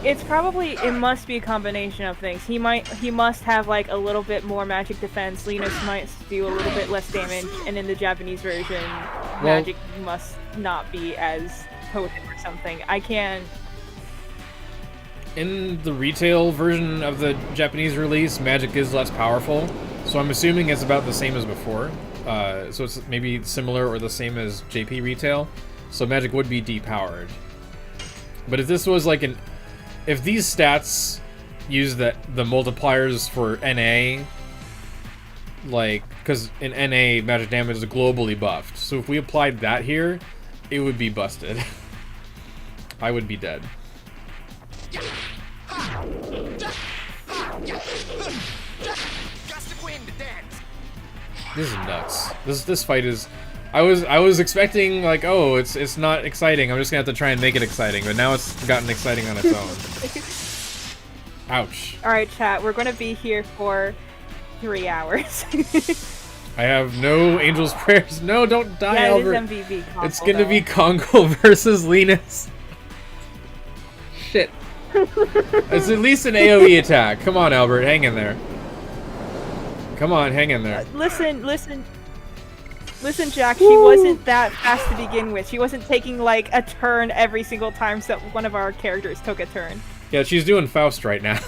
It's probably, it must be a combination of things. He must have like a little bit more magic defense. Linus might do a little bit less damage, and in the Japanese version, magic must not be as potent or something. I can't. In the retail version of the Japanese release, magic is less powerful, so I'm assuming it's about the same as before. So it's maybe similar or the same as JP retail. So magic would be depowered. But if this was like an, if these stats use the multipliers for NA, like, because in NA magic damage is globally buffed. So if we applied that here, it would be busted. I would be dead. This is nuts. This fight is. I was expecting like, oh, it's not exciting. I'm just gonna have to try and make it exciting, but now it's gotten exciting on its own. Ouch. All right, chat. We're gonna be here for 3 hours. I have no Angel's Prayers. No, don't die, yeah, Albert. It is MVV Congo, it's gonna be Congo versus Linus. Shit. It's at least an AoE attack. Come on, Albert, hang in there. Come on, hang in there. Listen, Jack. She wasn't that fast to begin with. She wasn't taking like a turn every single time so one of our characters took a turn. Yeah, she's doing Faust right now.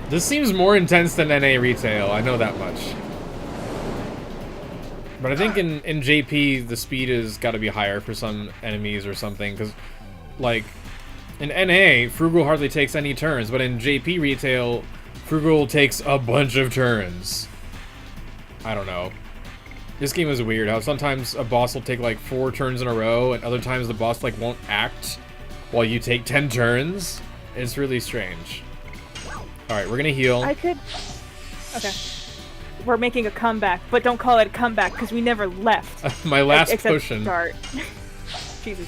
This seems more intense than NA retail. I know that much. But I think in JP the speed has got to be higher for some enemies or something, because like in NA Frugal hardly takes any turns, but in JP retail Frugal takes a bunch of turns. I don't know. This game is weird how sometimes a boss will take like 4 turns in a row, and other times the boss like won't act while you take 10 turns. It's really strange. Alright, we're gonna heal. Okay. We're making a comeback, but don't call it a comeback because we never left. My last except potion. Start. Jesus.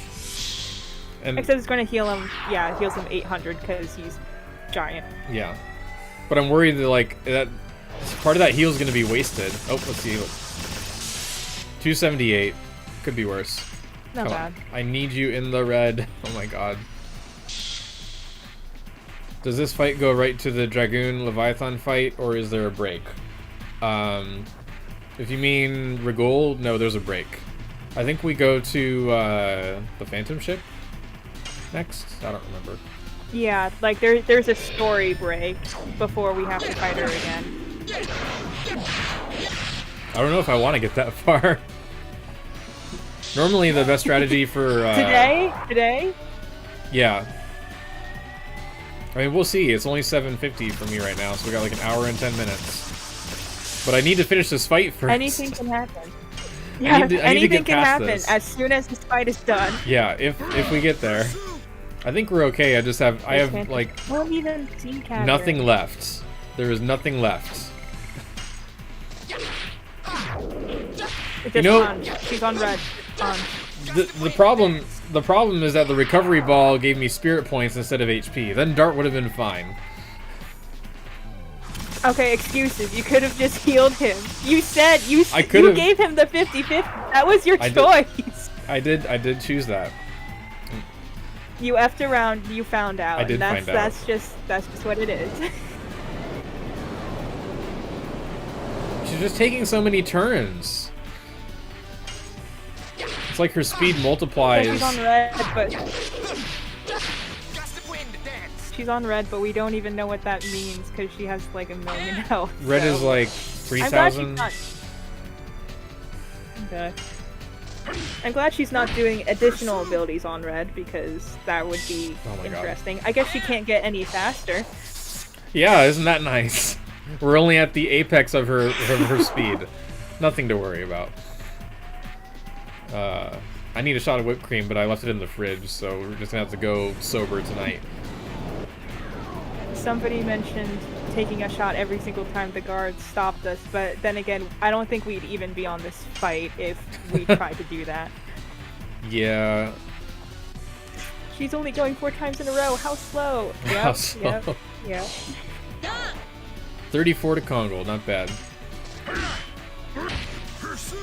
And except it's going to heal him. Yeah, it heals him 800 because he's giant. yeah. But I'm worried that like that part of that heal is gonna be wasted. Oh, let's see. 278. Could be worse. Not Come bad. on. I need you in the red. Oh my god. Does this fight go right to the Dragoon Leviathan fight, or is there a break? If you mean Rigol, no, there's a break. I think we go to the Phantom ship next? I don't remember. Yeah, like there's a story break before we have to fight her again. I don't know if I want to get that far. Normally the best strategy for... Today? Yeah. I mean, we'll see. It's only 7:50 for me right now, so we got like an hour and 10 minutes. But I need to finish this fight first. Anything can happen. Yeah, anything can happen as soon as this fight is done. Yeah, if we get there. I think we're okay. I have like nothing left. There is nothing left. You know, she's on red. The problem is that the recovery ball gave me spirit points instead of HP. Then Dart would have been fine. Okay, excuses. You could have just healed him. You said you gave him the 50-50. That was your choice. I did choose that. You effed around. You found out. I did find out. That's just what it is. She's just taking so many turns. It's like her speed multiplies. Yeah, she's on red, but she's on red, but we don't even know what that means because she has like 1,000,000 health. Red is like 3,000. Okay. I'm glad she's not doing additional abilities on red because that would be interesting. God. I guess she can't get any faster. Yeah, isn't that nice? We're only at the apex of her speed. Nothing to worry about. I need a shot of whipped cream, but I left it in the fridge, so we're just gonna have to go sober tonight. Somebody mentioned taking a shot every single time the guards stopped us, but then again, I don't think we'd even be on this fight if we tried to do that. Yeah. She's only going 4 times in a row. How slow? Yep, How slow? Yep. 34 to Congo, not bad.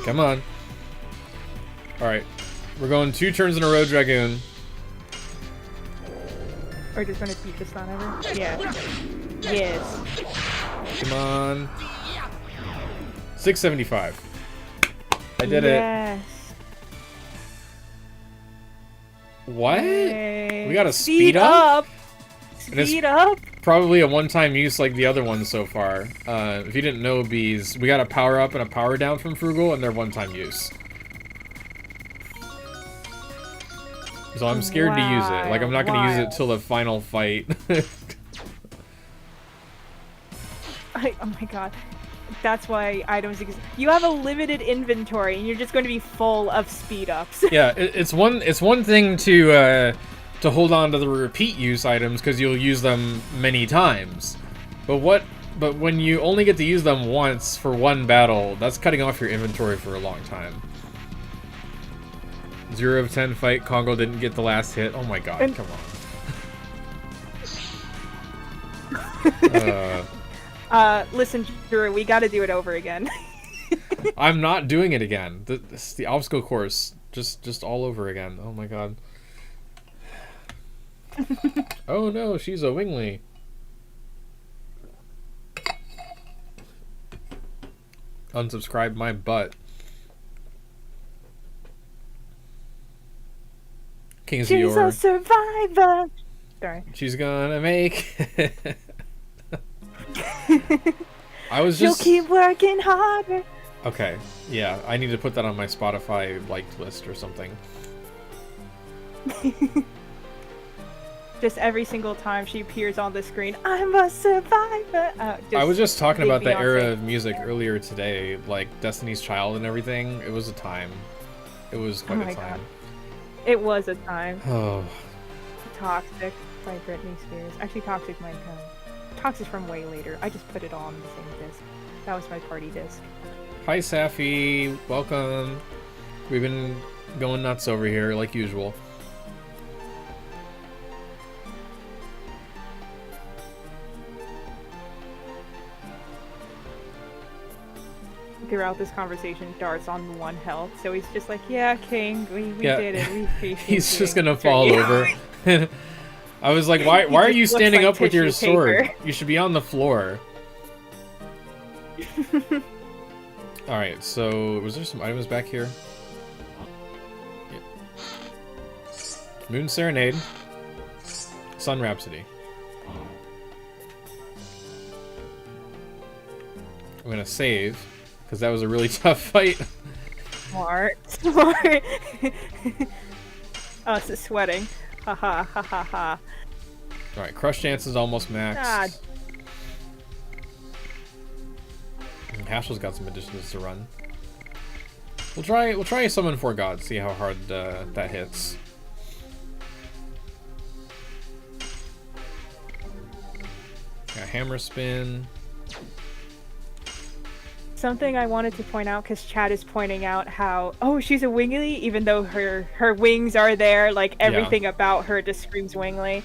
Come on. Alright. We're going 2 turns in a row, Dragoon. Or just gonna keep this on ever? Yeah. Yes. Come on. 675. I did it. What? Yay. We got a speed up? Speed up? Probably a one-time use like the other ones so far. If you didn't know, Bees, we got a power up and a power down from Frugal, and they're one-time use. So I'm scared to use it. Like, I'm not going to use it till the final fight. Oh my god. That's why items exist. You have a limited inventory, and you're just going to be full of speed ups. Yeah, it's one thing to hold on to the repeat use items because you'll use them many times. But when you only get to use them once for one battle, that's cutting off your inventory for a long time. 0 of 10 fight. Congo didn't get the last hit. Oh my god, come on. Listen, Drew, we gotta do it over again. I'm not doing it again. This the obstacle course. Just all over again. Oh my god. Oh no, she's a wingly. Unsubscribe my butt. King's She's a survivor. Sorry. She's gonna make it. I was just. She'll keep working harder. Okay, yeah, I need to put that on my Spotify liked list or something. Just every single time she appears on the screen, I'm a survivor. I was just talking about that era of music earlier today, like Destiny's Child and everything. It was a time. It was quite a time. God. It was a time. Oh. Toxic by Britney Spears. Actually, Toxic might come. Toxic's from way later. I just put it all on the same disc. That was my party disc. Hi, Safi. Welcome. We've been going nuts over here, like usual. Throughout this conversation, Dart's on 1 health, so he's just like, yeah, King, we did it. We appreciate He's just gonna fall over. I was like, why are you standing up with your sword? You should be on the floor. Alright, so was there some items back here? Yeah. Moon Serenade. Sun Rhapsody. I'm gonna save, because that was a really tough fight. Smart. Us is sweating. Haha, ha ha ha. Alright, Crush Chance is almost max. Hashel's got some additions to run. We'll try Summon 4 Gods, see how hard that hits. Got Hammer Spin. Something I wanted to point out, because Chad is pointing out how, oh, she's a wingly, even though her wings are there, like everything about her just screams wingly.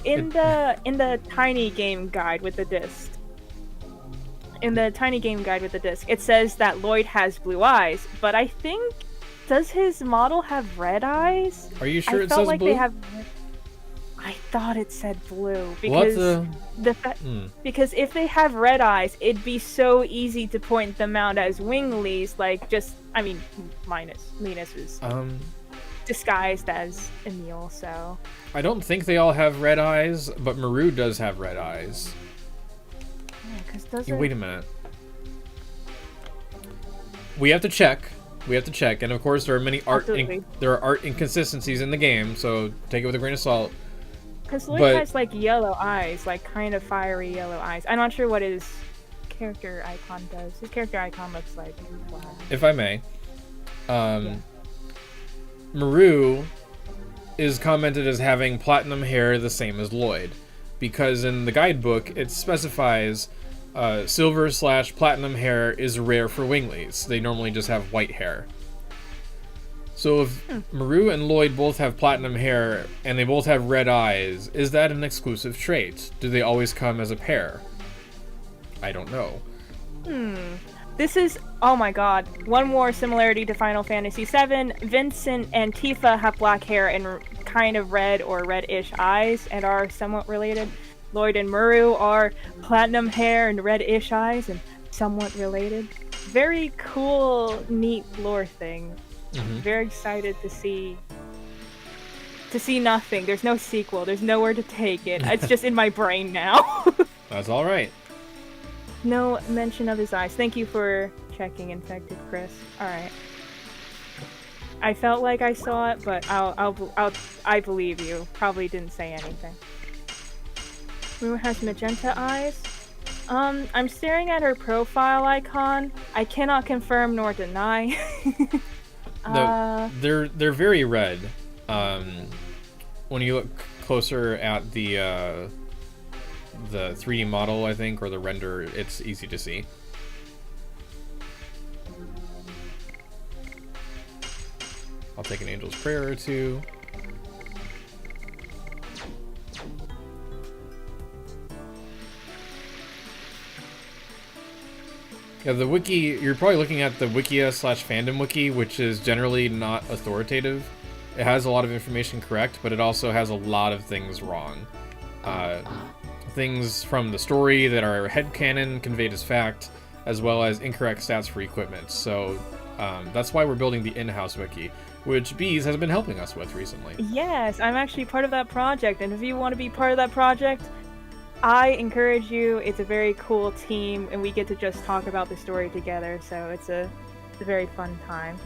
In the tiny game guide with the disc. In the tiny game guide with the disc, it says that Lloyd has blue eyes, but I think, does his model have red eyes? Are you sure it says blue? I thought it said blue What because because if they have red eyes, it'd be so easy to point them out as Winglies. Like minus Linus is disguised as Emil. So I don't think they all have red eyes, but Maru does have red eyes. yeah, because those Wait a minute. We have to check. And of course there are many art inconsistencies in the game, so take it with a grain of salt. Because Lloyd has like yellow eyes, like kind of fiery yellow eyes. I'm not sure what his character icon does. His character icon looks like black. If I may, Maru is commented as having platinum hair the same as Lloyd, because in the guidebook it specifies silver/platinum hair is rare for Winglies. They normally just have white hair. So if Maru and Lloyd both have platinum hair and they both have red eyes, is that an exclusive trait? Do they always come as a pair? I don't know. This is, oh my god, one more similarity to Final Fantasy VII. Vincent and Tifa have black hair and kind of red or reddish eyes and are somewhat related. Lloyd and Maru are platinum hair and reddish eyes and somewhat related. Very cool, neat lore thing. Very excited to see nothing. There's no sequel. There's nowhere to take it. It's just in my brain now. That's all right. No mention of his eyes. Thank you for checking, Infected Chris. All right. I felt like I saw it, but I believe you. Probably didn't say anything. Maru has magenta eyes. I'm staring at her profile icon. I cannot confirm nor deny. No, they're very red. When you look closer at the 3D model, I think, or the render, it's easy to see. I'll take an Angel's Prayer or two. Yeah, the wiki, you're probably looking at the Wikia/fandom wiki, which is generally not authoritative. It has a lot of information correct, but it also has a lot of things wrong. Things from the story that are headcanon conveyed as fact, as well as incorrect stats for equipment. So that's why we're building the in-house wiki, which Bease has been helping us with recently. Yes, I'm actually part of that project, and if you want to be part of that project, I encourage you. It's a very cool team, and we get to just talk about the story together, so it's a very fun time.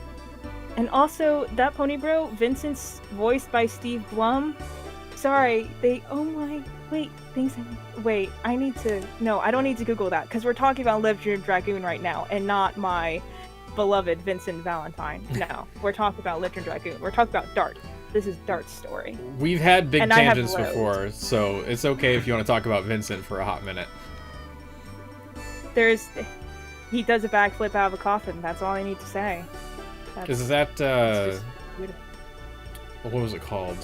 And also, that pony bro, Vincent's voiced by Steve Blum. Sorry, I need to... No, I don't need to Google that, because we're talking about Legend of Dragoon right now, and not my beloved Vincent Valentine. No, we're talking about Legend of Dragoon. We're talking about Dart. This is Dart's story. We've had big tangents before, so it's okay if you want to talk about Vincent for a hot minute. He does a backflip out of a coffin. That's all I need to say. Is that what was it called?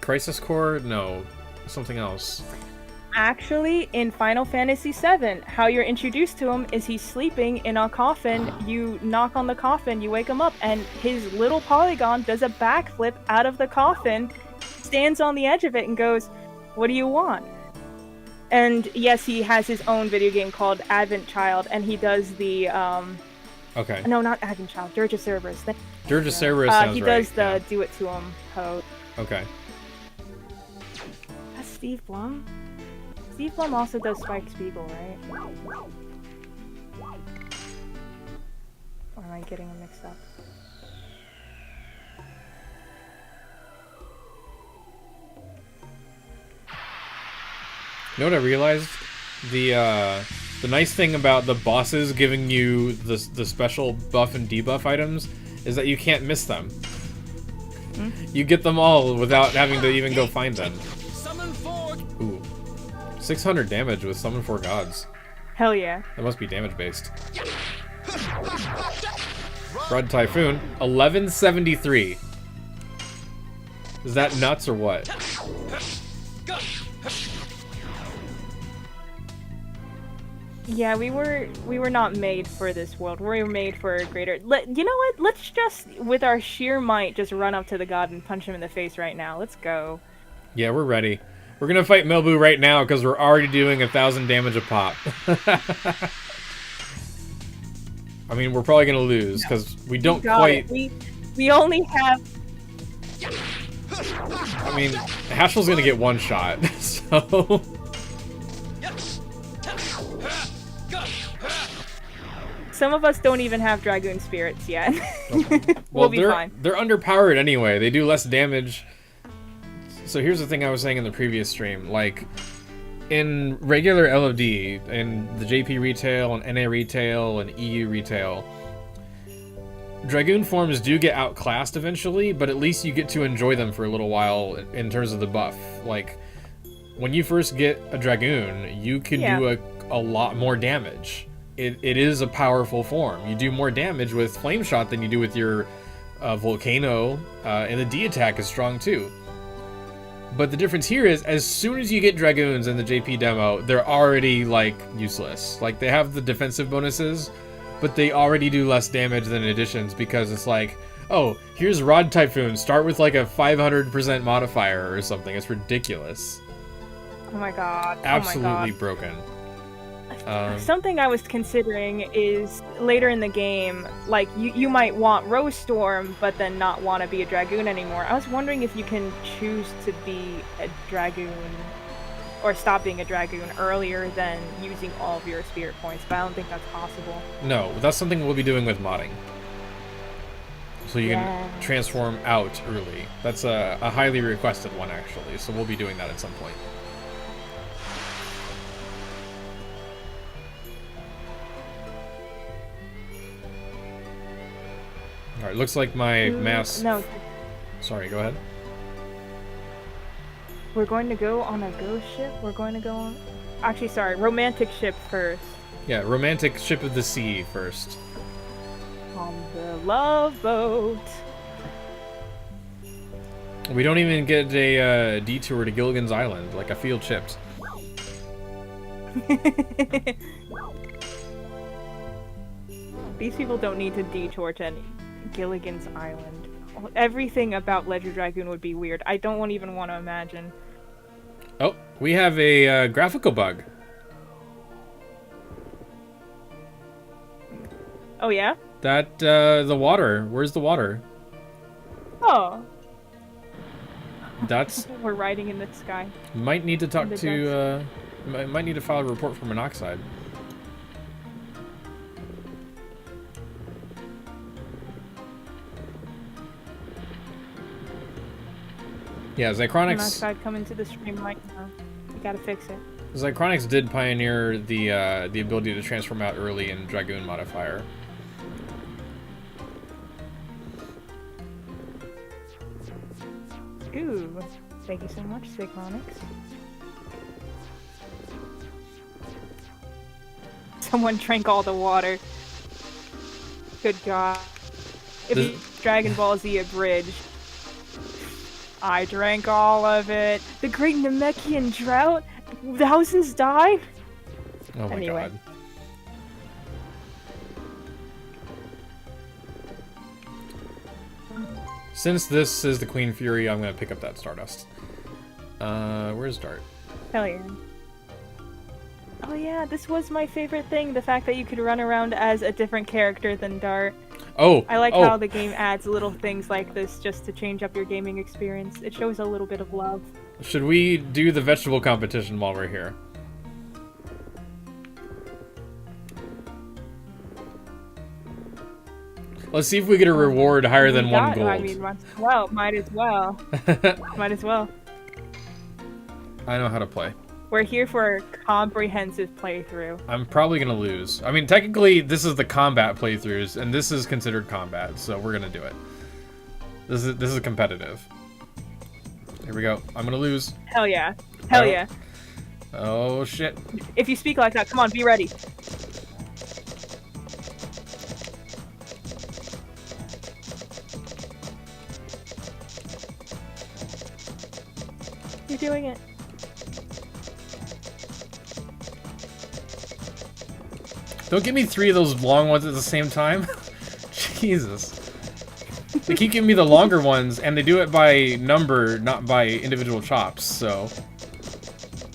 Crisis Core? No, something else. Actually, in Final Fantasy VII, how you're introduced to him is he's sleeping in a coffin. You knock on the coffin, you wake him up, and his little polygon does a backflip out of the coffin, stands on the edge of it, and goes, "What do you want?" And yes, he has his own video game called Advent Child, and he does the Okay. No, not Advent Child. Dirge of Cerberus. Dirge of Cerberus sounds right. He does the Do It To Him pose. Okay. That's Steve Blum? Steve Blum also does Spike Spiegel, right? Or am I getting them mixed up? You know what I realized? The nice thing about the bosses giving you the special buff and debuff items is that you can't miss them. You get them all without having to even go find them. Ooh. 600 damage with Summon 4 Gods. Hell yeah. That must be damage based. Red Typhoon, 1173. Is that nuts or what? Yeah, we were not made for this world. We were made for a greater... You know what? Let's just, with our sheer might, just run up to the god and punch him in the face right now. Let's go. Yeah, we're ready. We're gonna fight Melbu right now because we're already doing 1,000 damage a pop. I mean, we're probably gonna lose because we don't quite. We only have. I mean, Hashel's gonna get one shot, so. Some of us don't even have Dragoon spirits yet. Well, we'll be fine. They're underpowered anyway. They do less damage. So here's the thing I was saying in the previous stream. Like, in regular LoD, in the JP retail, and NA retail, and EU retail, Dragoon forms do get outclassed eventually, but at least you get to enjoy them for a little while in terms of the buff. Like, when you first get a Dragoon, you can do a lot more damage. It is a powerful form. You do more damage with Flame Shot than you do with your Volcano, and the D attack is strong too. But the difference here is, as soon as you get Dragoons in the JP demo, they're already, like, useless. Like, they have the defensive bonuses, but they already do less damage than additions because it's like, oh, here's Rod Typhoon, start with, like, a 500% modifier or something. It's ridiculous. Oh my god. Absolutely broken. Something I was considering is later in the game, like, you might want Rose Storm, but then not want to be a Dragoon anymore. I was wondering if you can choose to be a Dragoon, or stop being a Dragoon earlier than using all of your spirit points, but I don't think that's possible. No, that's something we'll be doing with modding. So you can transform out early. That's a highly requested one, actually, so we'll be doing that at some point. Alright, looks like my mass... No. Sorry, go ahead. We're going to go on a ghost ship? We're going to go on... Actually, sorry, romantic ship first. Yeah, romantic ship of the sea first. On the love boat. We don't even get a detour to Gilligan's Island, like I feel chipped. These people don't need to detour to Gilligan's Island. Everything about Legend of Dragoon would be weird. I don't even want to imagine. Oh, we have a graphical bug. Oh yeah? That, the water. Where's the water? Oh. That's... We're riding in the sky. Might need to talk to, might need to file a report for monoxide. Yeah, Zychronix... Monoxide coming to the stream right now. You gotta fix it. Zychronix did pioneer the ability to transform out early in Dragoon modifier. Ooh, thank you so much, Zychronix. Someone drank all the water. Good God. If you Dragon Ball Z abridged. I drank all of it. The Great Namekian Drought? Thousands died? Oh my god. Since this is the Queen Fury, I'm gonna pick up that Stardust. Where's Dart? Hell yeah. Oh yeah, this was my favorite thing, the fact that you could run around as a different character than Dart. Oh! I like how the game adds little things like this just to change up your gaming experience. It shows a little bit of love. Should we do the vegetable competition while we're here? Let's see if we get a reward higher than 1 gold. I mean, might as well. Might as well. I know how to play. We're here for a comprehensive playthrough. I'm probably gonna lose. I mean, technically, this is the combat playthroughs, and this is considered combat, so we're gonna do it. This is competitive. Here we go. I'm gonna lose. Hell yeah. Hell yeah. Oh, shit. If you speak like that, come on, be ready. You're doing it. Don't give me 3 of those long ones at the same time. Jesus. They keep giving me the longer ones, and they do it by number, not by individual chops, so...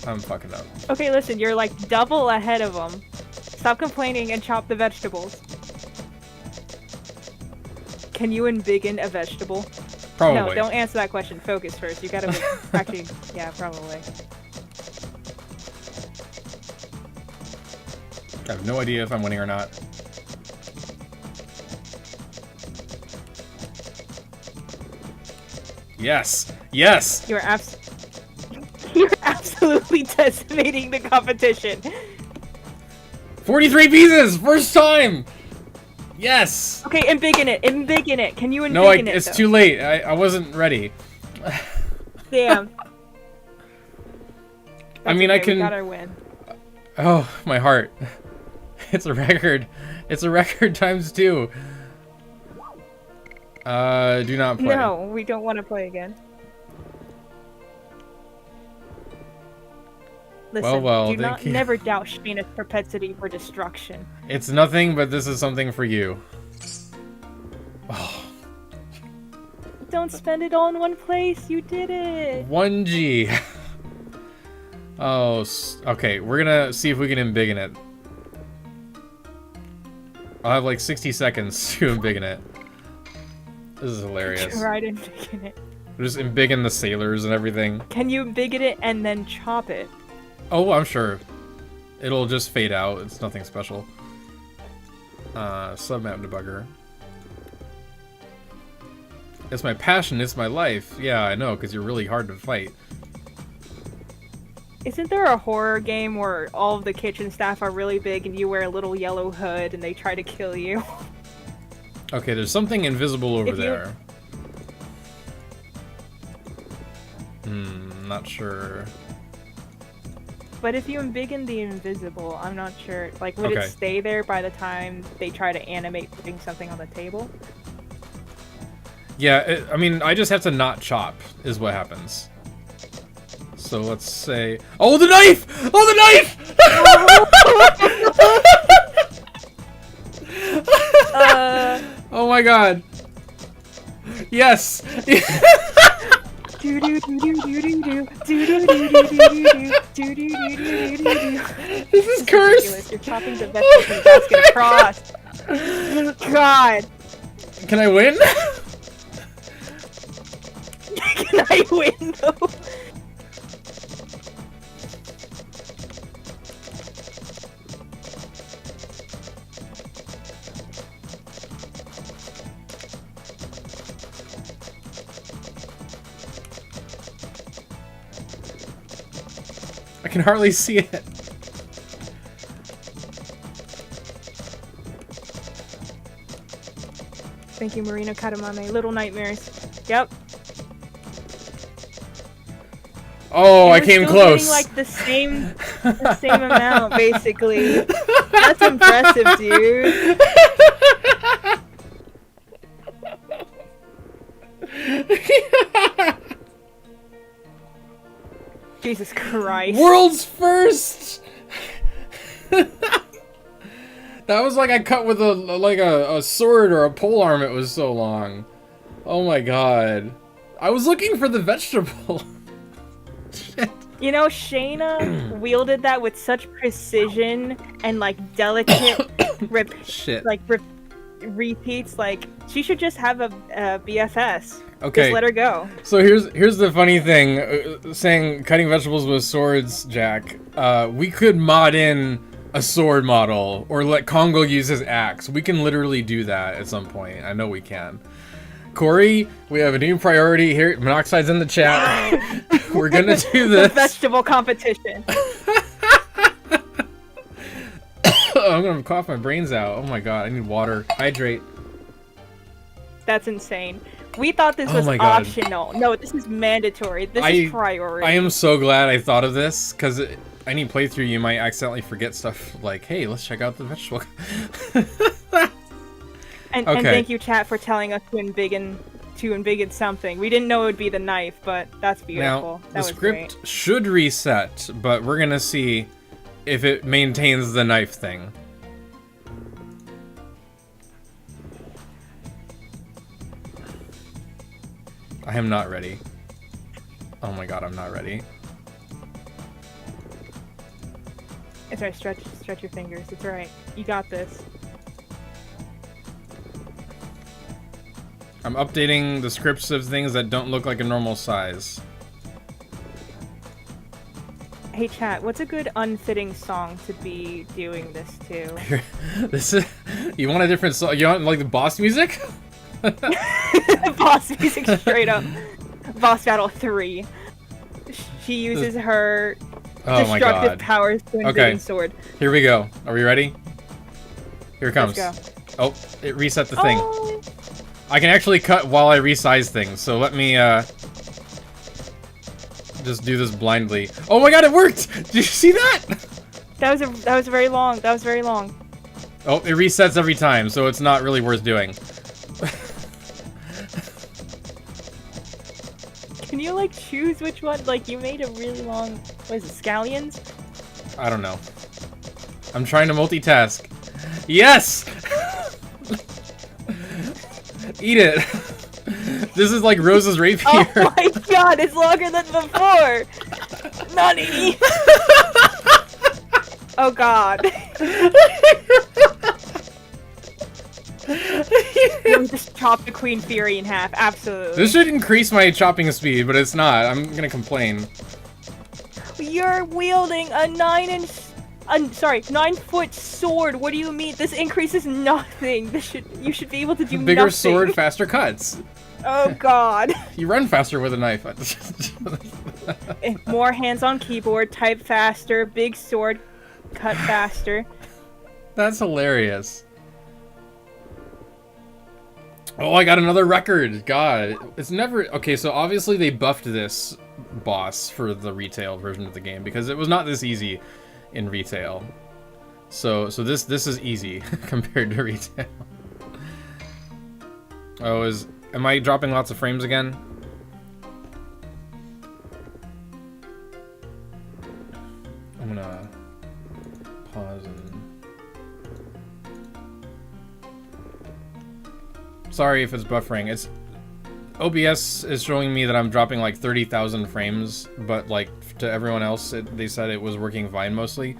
I'm fucking up. Okay, listen, you're like double ahead of them. Stop complaining and chop the vegetables. Can you embiggen a vegetable? Probably. No, don't answer that question. Focus first. You gotta actually, yeah, probably. I have no idea if I'm winning or not. Yes! Yes! You're absolutely decimating the competition. 43 pieces! First time! Yes! Okay, embiggen it. Embiggen it. Can you embiggen No, it, it's though? too late. I wasn't ready. Damn. I mean, okay, I can... We got our win. Oh, my heart. It's a record. It's a record times 2. Do not play. No, we don't want to play again. Listen, Well, do thank you. never doubt Shayna's propensity for destruction. It's nothing, but this is something for you. Oh, Don't spend it all in one place. You did it. 1G. Oh, okay. We're gonna see if we can embiggen it. I'll have like 60 seconds to embiggen it. This is hilarious. Try to embiggen it. We're just embiggen the sailors and everything. Can you embiggen it and then chop it? Oh, I'm sure. It'll just fade out. It's nothing special. Submap debugger. It's my passion. It's my life. Yeah, I know, because you're really hard to fight. Isn't there a horror game where all of the kitchen staff are really big and you wear a little yellow hood and they try to kill you? Okay, there's something invisible over there. Not sure. But if you embiggen the invisible, I'm not sure. Like, would it stay there by the time they try to animate putting something on the table? Yeah, I mean, I just have to not chop, is what happens. So let's say... Oh, the knife! Oh, the knife! Oh my god. Yes! This is cursed! You're chopping the vegetable basket across. God! Can I win? Can I win, though? I can hardly see it. Thank you, Marina Katamame. Little nightmares. Yep. Oh, I came close. Getting, like the same amount, basically. That's impressive, dude. Jesus Christ. World's first. That was like I cut with a sword or a polearm. It was so long. Oh my god. I was looking for the vegetable. Shit. You know, Shayna wielded that with such precision and like delicate repeats. Like, she should just have a BFS. Okay. Just let her go. So here's the funny thing, saying cutting vegetables with swords, Jack. We could mod in a sword model, or let Congo use his axe. We can literally do that at some point. I know we can. Corey, we have a new priority here. Monoxide's in the chat. We're gonna do this. The vegetable competition. I'm gonna cough my brains out. Oh my god, I need water. Hydrate. That's insane. We thought this was optional. No, this is mandatory. This is priority. I am so glad I thought of this, because any playthrough you might accidentally forget stuff like, hey, let's check out the vegetable. And thank you, chat, for telling us to embiggen something. We didn't know it would be the knife, but that's beautiful. Now, the script should reset, but we're gonna see if it maintains the knife thing. I am not ready. Oh my god, I'm not ready. It's alright, stretch your fingers. It's alright. You got this. I'm updating the scripts of things that don't look like a normal size. Hey chat, what's a good unfitting song to be doing this to? This is... You want a different song? You want, like, the boss music? Boss music straight up. Boss Battle 3. She uses her destructive powers to invading sword. Here we go. Are we ready? Here it comes. Let's go. Oh, it reset the thing. I can actually cut while I resize things, so let me just do this blindly. Oh my god, it worked! Did you see that? That was very long. That was very long. Oh, it resets every time, so it's not really worth doing. Can you like choose which one? Like you made a really long. What is it? Scallions? I don't know. I'm trying to multitask. Yes! Eat it. This is like Rose's rapier. Oh my god, it's longer than before. Nani. Oh god. You just chop the Queen Fury in half. Absolutely. This should increase my chopping speed, but it's not. I'm gonna complain. You're wielding a 9-foot sword. What do you mean? This increases nothing. You should be able to do Bigger nothing. sword, faster cuts. Oh god. You run faster with a knife. More hands on keyboard, type faster, big sword, cut faster. That's hilarious. Oh, I got another record. God, it's never... Okay, so obviously they buffed this boss for the retail version of the game because it was not this easy in retail. So this is easy compared to retail. Oh, am I dropping lots of frames again? I'm gonna pause and... Sorry if it's buffering. OBS is showing me that I'm dropping like 30,000 frames, but like to everyone else, they said it was working fine mostly.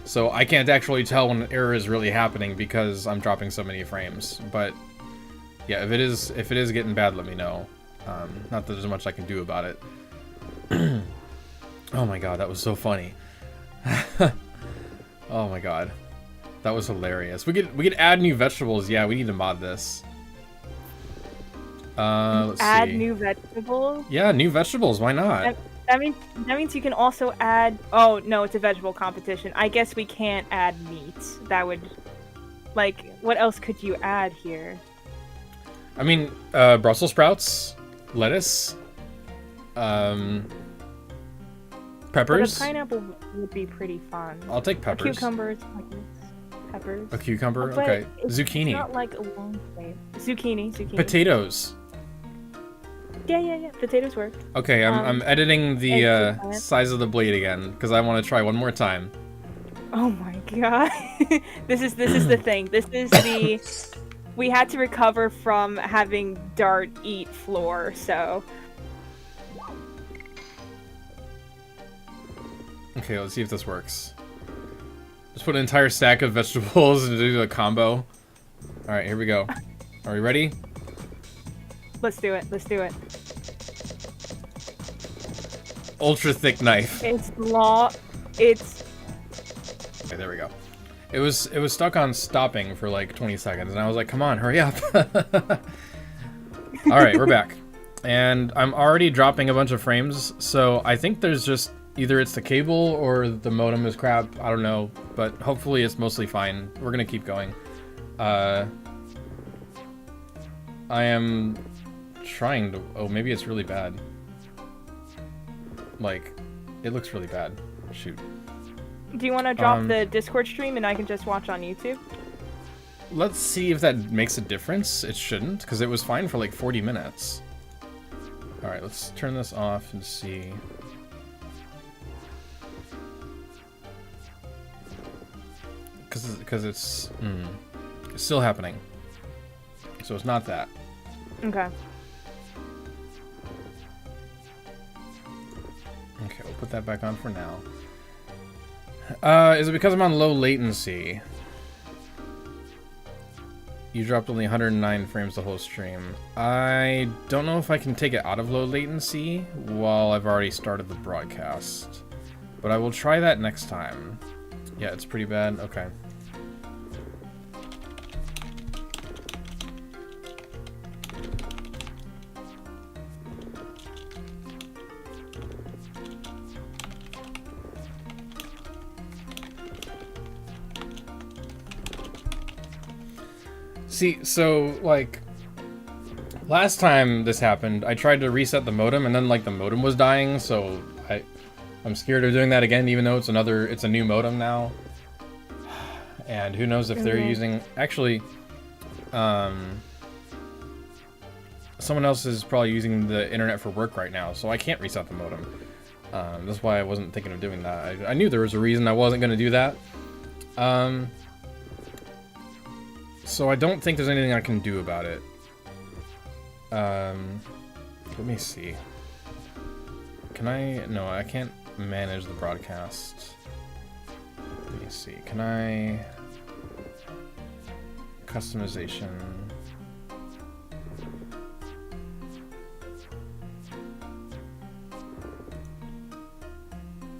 So I can't actually tell when an error is really happening because I'm dropping so many frames. But yeah, if it is getting bad, let me know. Not that there's much I can do about it. Oh my god, that was so funny. Oh my god, that was hilarious. We could add new vegetables. Yeah, we need to mod this. Let's add see. new vegetables? Yeah, new vegetables. Why not? That means you can also add... Oh, no, it's a vegetable competition. I guess we can't add meat. That would... Like, what else could you add here? I mean, Brussels sprouts, lettuce, peppers. But a pineapple would be pretty fun. I'll take peppers. Cucumbers. Peppers. A cucumber? But okay. it's Zucchini. not like a long way. Zucchini. Potatoes. Yeah. Potatoes work. Okay, I'm editing the size of the blade again because I want to try one more time. Oh my god. This is the thing. This is the we had to recover from having Dart eat floor, so okay, let's see if this works. Just put an entire stack of vegetables and do a combo. Alright, here we go. Are we ready? Let's do it. Ultra thick knife. It's long. It's... Okay, there we go. It was stuck on stopping for like 20 seconds, and I was like, come on, hurry up. Alright, we're back. And I'm already dropping a bunch of frames, so I think there's just... Either it's the cable or the modem is crap, I don't know, but hopefully it's mostly fine. We're gonna keep going. I am trying to... Oh, maybe it's really bad. Like, it looks really bad. Shoot. Do you want to drop the Discord stream and I can just watch on YouTube? Let's see if that makes a difference. It shouldn't, because it was fine for like 40 minutes. Alright, let's turn this off and see... Because it's still happening. So it's not that. Okay. put that back on for now. Is it because I'm on low latency? You dropped only 109 frames the whole stream. I don't know if I can take it out of low latency while I've already started the broadcast. But I will try that next time. Yeah, it's pretty bad. Okay. See, so, like, last time this happened, I tried to reset the modem, and then, like, the modem was dying, so I'm scared of doing that again, even though it's a new modem now. And who knows if they're using... Actually, someone else is probably using the internet for work right now, so I can't reset the modem. That's why I wasn't thinking of doing that. I knew there was a reason I wasn't going to do that. So I don't think there's anything I can do about it. Let me see. Can I... No, I can't manage the broadcast. Let me see. Can I... Customization...